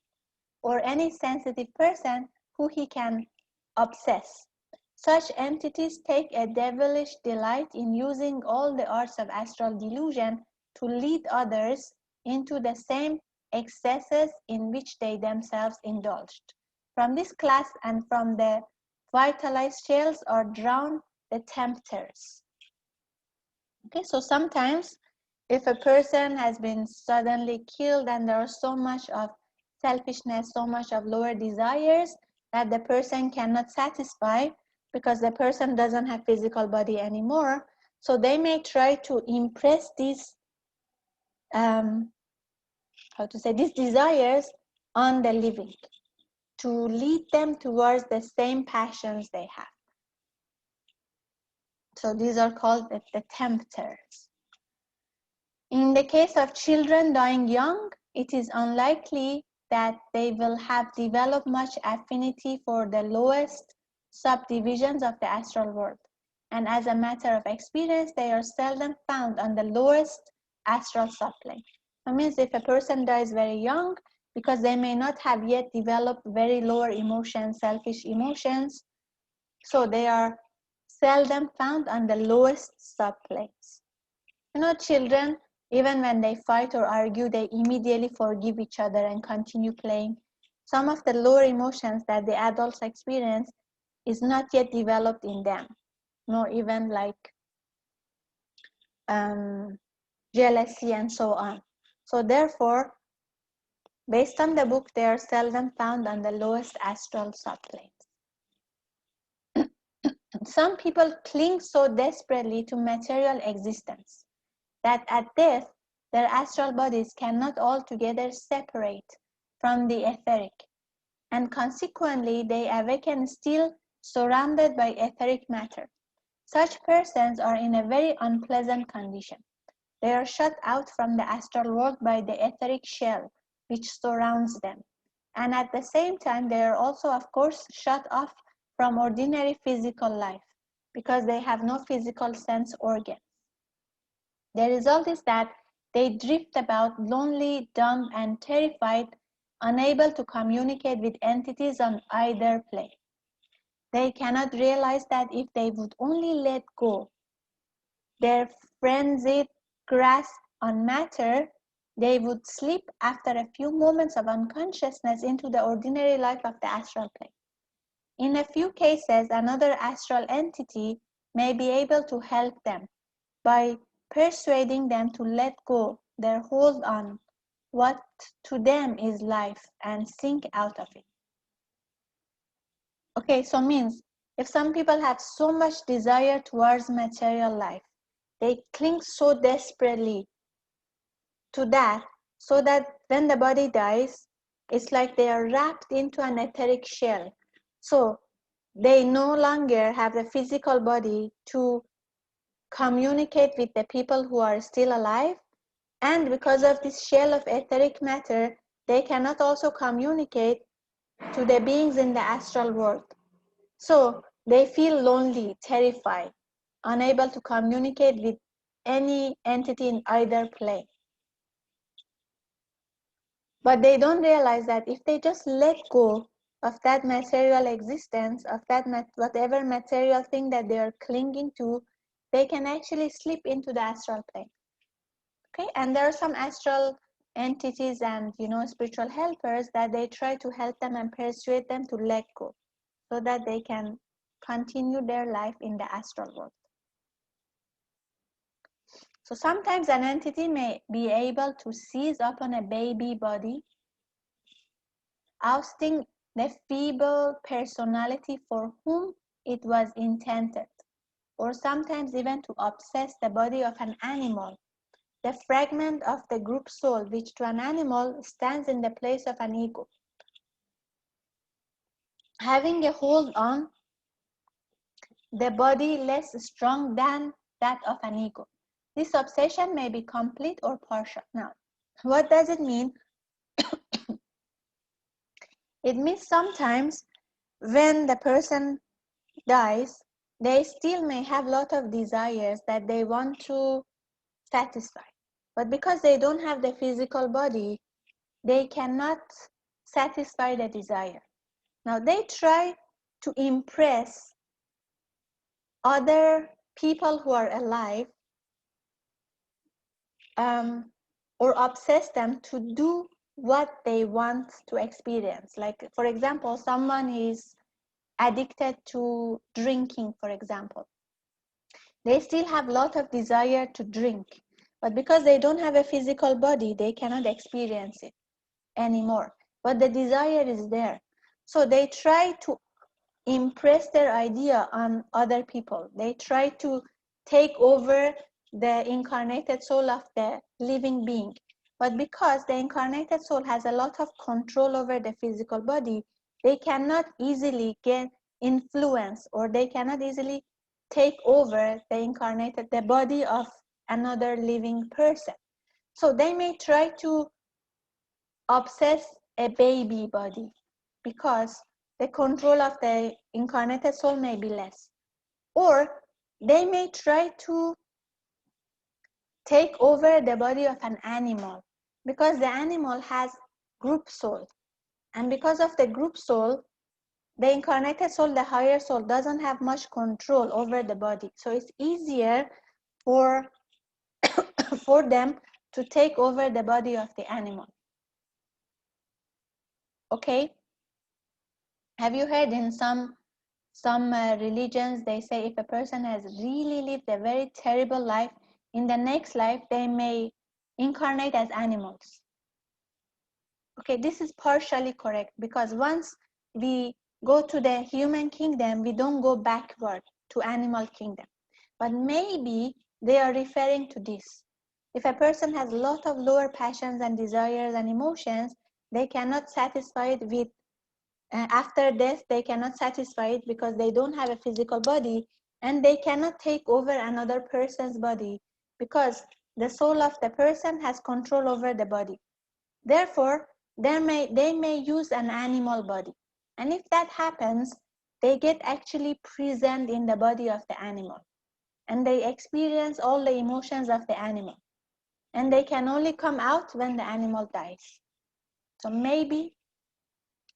or any sensitive person who he can obsess. Such entities take a devilish delight in using all the arts of astral delusion to lead others into the same excesses in which they themselves indulged. From this class and from the vitalized shells are drawn the tempters. Okay, so sometimes if a person has been suddenly killed and there is so much of selfishness, so much of lower desires that the person cannot satisfy because the person doesn't have physical body anymore, so they may try to impress these these desires on the living to lead them towards the same passions they have. So these are called the tempters. In the case of children dying young, it is unlikely that they will have developed much affinity for the lowest subdivisions of the astral world. And as a matter of experience, they are seldom found on the lowest astral subplane. That means if a person dies very young, because they may not have yet developed very lower emotions, selfish emotions, so they are seldom found on the lowest subplanes. You know, children, even when they fight or argue, they immediately forgive each other and continue playing. Some of the lower emotions that the adults experience is not yet developed in them, nor even like jealousy and so on. So therefore, based on the book, they are seldom found on the lowest astral subplanes. Some people cling so desperately to material existence that at death, their astral bodies cannot altogether separate from the etheric, and consequently they awaken still surrounded by etheric matter. Such persons are in a very unpleasant condition. They are shut out from the astral world by the etheric shell which surrounds them, and at the same time they are also, of course, shut off from ordinary physical life because they have no physical sense organs. The result is that they drift about lonely, dumb, and terrified, unable to communicate with entities on either plane. They cannot realize that if they would only let go their frenzied grasp on matter, they would slip after a few moments of unconsciousness into the ordinary life of the astral plane. In a few cases, another astral entity may be able to help them by persuading them to let go their hold on what to them is life and sink out of it. Okay, so means if some people have so much desire towards material life, they cling so desperately to that, so that when the body dies, it's like they are wrapped into an etheric shell. So they no longer have the physical body to communicate with the people who are still alive, and because of this shell of etheric matter, they cannot also communicate to the beings in the astral world. So they feel lonely, terrified, unable to communicate with any entity in either plane. But they don't realize that if they just let go of that material existence, of that whatever material thing that they are clinging to, they can actually slip into the astral plane. Okay, and there are some astral entities and spiritual helpers that they try to help them and persuade them to let go, so that they can continue their life in the astral world. So sometimes an entity may be able to seize upon a baby body, ousting the feeble personality for whom it was intended, or sometimes even to obsess the body of an animal, the fragment of the group soul which to an animal stands in the place of an ego, having a hold on the body less strong than that of an ego. This obsession may be complete or partial. Now, what does it mean? It means sometimes when the person dies, they still may have a lot of desires that they want to satisfy. But because they don't have the physical body, they cannot satisfy the desire. Now they try to impress other people who are alive, or obsess them to do what they want to experience. Like, for example, someone is addicted to drinking, for example. They still have a lot of desire to drink, but because they don't have a physical body, they cannot experience it anymore. But the desire is there. So they try to impress their idea on other people. They try to take over the incarnated soul of the living being. But because the incarnated soul has a lot of control over the physical body, they cannot easily get influence, or they cannot easily take over the body of another living person. So they may try to obsess a baby body because the control of the incarnated soul may be less. Or they may try to take over the body of an animal, because the animal has group soul. And because of the group soul, the incarnated soul, the higher soul, doesn't have much control over the body. So it's easier for, for them to take over the body of the animal. Okay? Have you heard in some religions, they say if a person has really lived a very terrible life, in the next life they may incarnate as animals. Okay, this is partially correct, because once we go to the human kingdom, we don't go backward to animal kingdom. But maybe they are referring to this. If a person has a lot of lower passions and desires and emotions, they cannot satisfy it with, after death, they cannot satisfy it because they don't have a physical body, and they cannot take over another person's body because the soul of the person has control over the body. Therefore, they may use an animal body. And if that happens, they get actually present in the body of the animal. And they experience all the emotions of the animal. And they can only come out when the animal dies. So maybe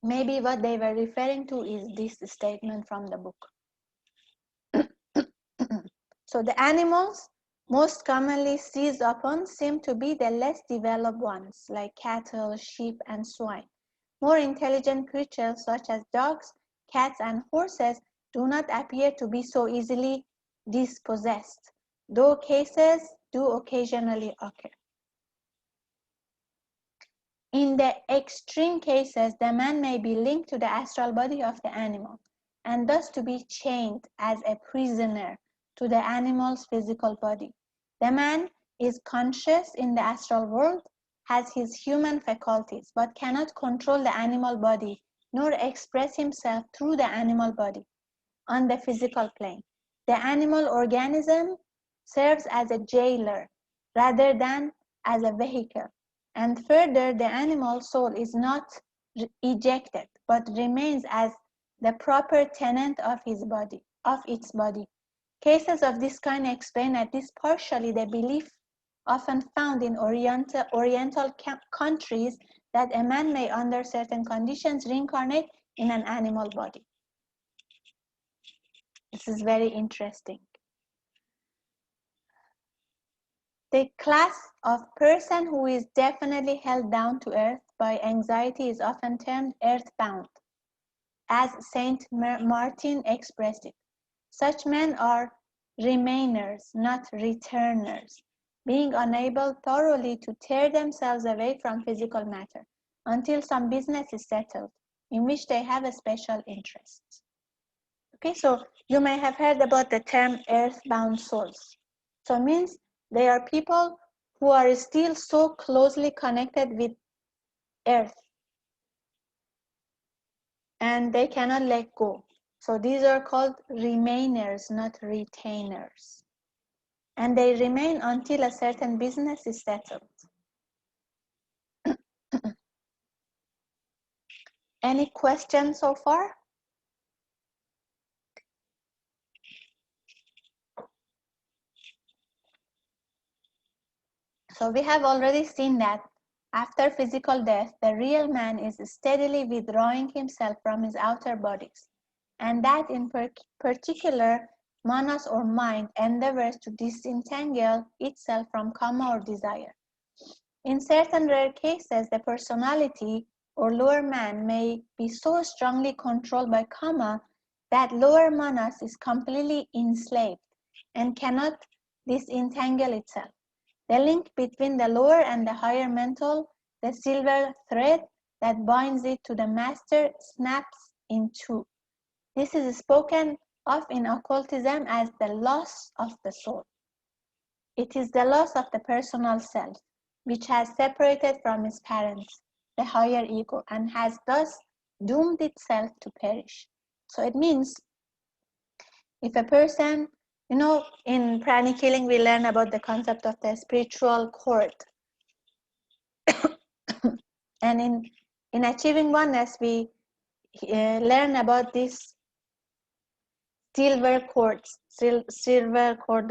what they were referring to is this statement from the book. So the animals most commonly seized upon seem to be the less developed ones, like cattle, sheep, and swine. More intelligent creatures such as dogs, cats, and horses do not appear to be so easily dispossessed, though cases do occasionally occur. In the extreme cases, the man may be linked to the astral body of the animal, and thus to be chained as a prisoner to the animal's physical body. The man is conscious in the astral world, has his human faculties, but cannot control the animal body, nor express himself through the animal body on the physical plane. The animal organism serves as a jailer rather than as a vehicle. And further, the animal soul is not ejected, but remains as the proper tenant of its body. Cases of this kind explain at least partially the belief often found in Oriental countries that a man may, under certain conditions, reincarnate in an animal body. This is very interesting. The class of person who is definitely held down to earth by anxiety is often termed earthbound, as Saint Martin expressed it. Such men are remainers, not returners, being unable thoroughly to tear themselves away from physical matter until some business is settled, in which they have a special interest. Okay, so you may have heard about the term earthbound souls. So it means they are people who are still so closely connected with earth and they cannot let go. So these are called remainers, not retainers. And they remain until a certain business is settled. Any questions so far? So we have already seen that after physical death, the real man is steadily withdrawing himself from his outer bodies, and that in particular, manas or mind endeavors to disentangle itself from karma or desire. In certain rare cases, the personality or lower man may be so strongly controlled by karma that lower manas is completely enslaved and cannot disentangle itself. The link between the lower and the higher mental, the silver thread that binds it to the master, snaps in two. This is spoken of in occultism as the loss of the soul. It is the loss of the personal self, which has separated from its parents, the higher ego, and has thus doomed itself to perish. So it means if a person, in pranic healing, we learn about the concept of the spiritual cord. And in achieving oneness, we learn about this silver cord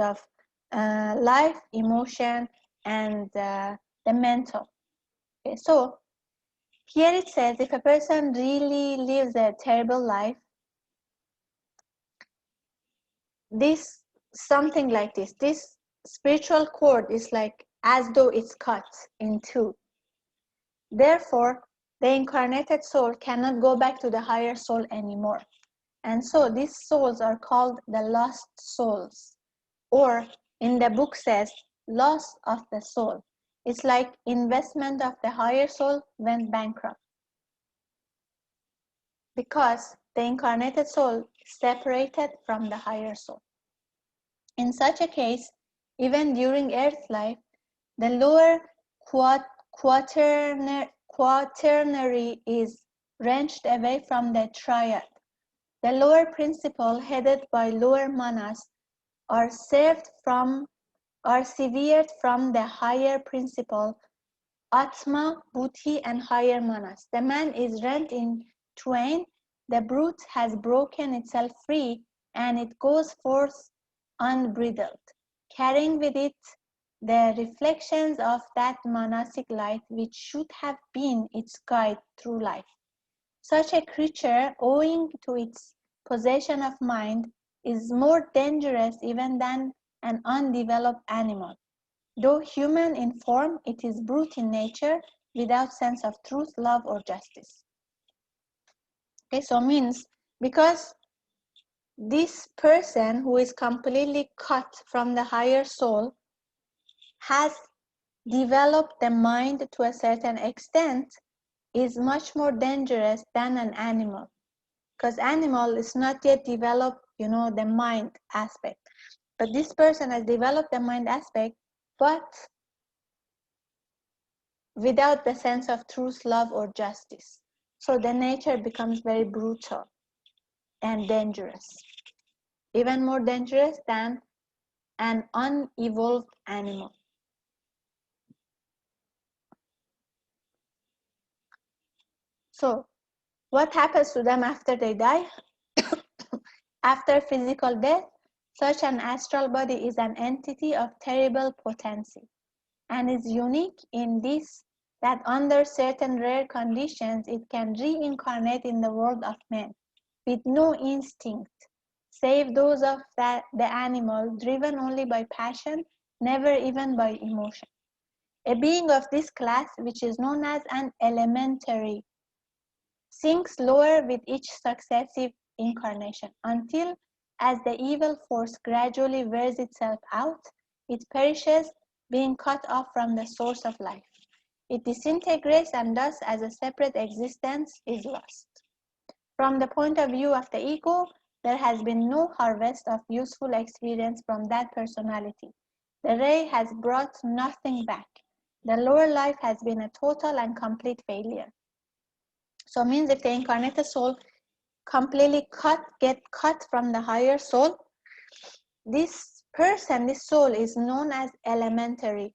of life, emotion, and the mental. Okay, so here it says if a person really lives a terrible life, this something like this spiritual cord is like as though it's cut in two. Therefore, the incarnated soul cannot go back to the higher soul anymore. And so these souls are called the lost souls, or in the book says, loss of the soul. It's like investment of the higher soul went bankrupt because the incarnated soul separated from the higher soul. In such a case, even during earth life, the lower quaternary is wrenched away from the triad. The lower principle, headed by lower manas, are severed from the higher principle, Atma, Buddhi, and higher manas. The man is rent in twain, the brute has broken itself free, and it goes forth unbridled, carrying with it the reflections of that manasic light which should have been its guide through life. Such a creature, owing to its possession of mind, is more dangerous even than an undeveloped animal. Though human in form, it is brute in nature, without sense of truth, love, or justice. Okay, so means because this person who is completely cut from the higher soul has developed the mind to a certain extent, is much more dangerous than an animal, because animal is not yet developed, the mind aspect, but this person has developed the mind aspect, but without the sense of truth, love, or justice. So the nature becomes very brutal and dangerous, even more dangerous than an unevolved animal. So what happens to them after they die? After physical death, such an astral body is an entity of terrible potency and is unique in this, that under certain rare conditions it can reincarnate in the world of men with no instinct save those of the animal, driven only by passion, never even by emotion. A being of this class, which is known as an elementary, sinks lower with each successive incarnation until, as the evil force gradually wears itself out, it perishes, being cut off from the source of life. It disintegrates, and thus as a separate existence is lost. From the point of view of the ego, there has been no harvest of useful experience from that personality. The ray has brought nothing back. The lower life has been a total and complete failure. So it means if the incarnated soul completely get cut from the higher soul, this person, this soul is known as elementary.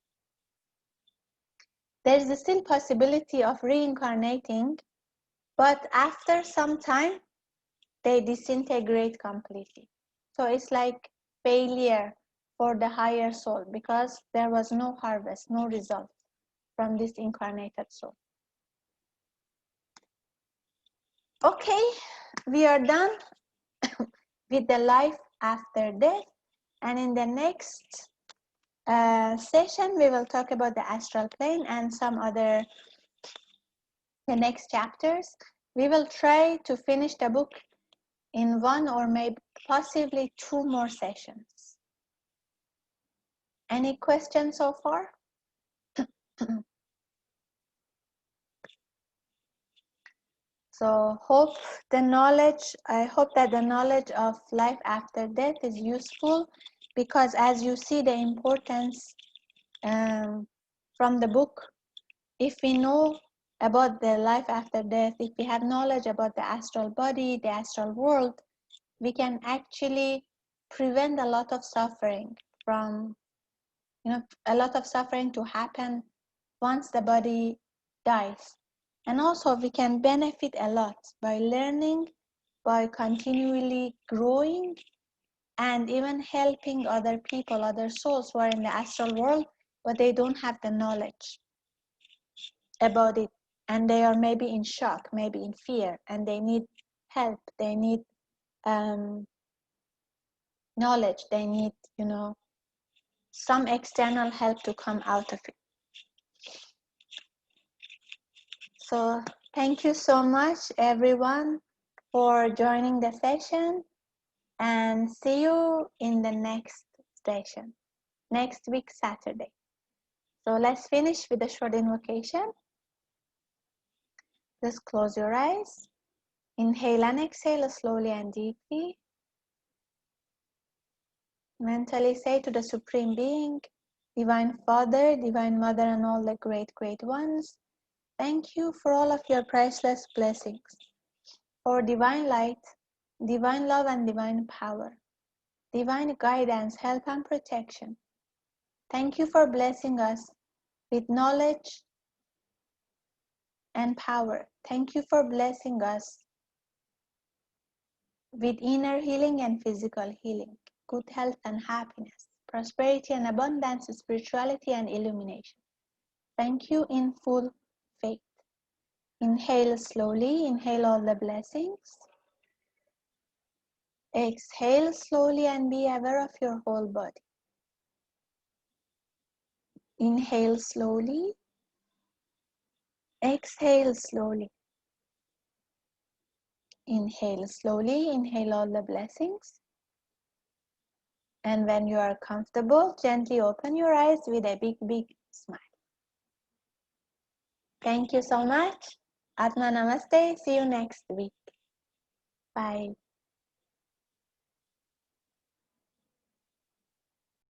There is still possibility of reincarnating, but after some time, they disintegrate completely. So it's like failure for the higher soul because there was no harvest, no result from this incarnated soul. Okay, we are done with the life after death, and in the next session we will talk about the astral plane and some other, the next chapters. We will try to finish the book in one or maybe possibly two more sessions. Any questions so far? So I hope that the knowledge of life after death is useful, because as you see the importance from the book, if we know about the life after death, if we have knowledge about the astral body, the astral world, we can actually prevent a lot of suffering from, a lot of suffering to happen once the body dies. And also we can benefit a lot by learning, by continually growing and even helping other people, other souls who are in the astral world, but they don't have the knowledge about it. And they are maybe in shock, maybe in fear, and they need help. They need knowledge. They need, some external help to come out of it. So thank you so much, everyone, for joining the session, and see you in the next session, next week, Saturday. So let's finish with a short invocation. Just close your eyes. Inhale and exhale slowly and deeply. Mentally say to the Supreme Being, Divine Father, Divine Mother, and all the great, great ones, thank you for all of your priceless blessings, for divine light, divine love, and divine power, divine guidance, help, and protection. Thank you for blessing us with knowledge and power. Thank you for blessing us with inner healing and physical healing, good health and happiness, prosperity and abundance, spirituality and illumination. Thank you in full faith. Inhale slowly, inhale all the blessings. Exhale slowly and be aware of your whole body. Inhale slowly, exhale slowly. Inhale slowly, inhale all the blessings. And when you are comfortable, gently open your eyes with a big, big smile. Thank you so much. Atma Namaste. See you next week. Bye.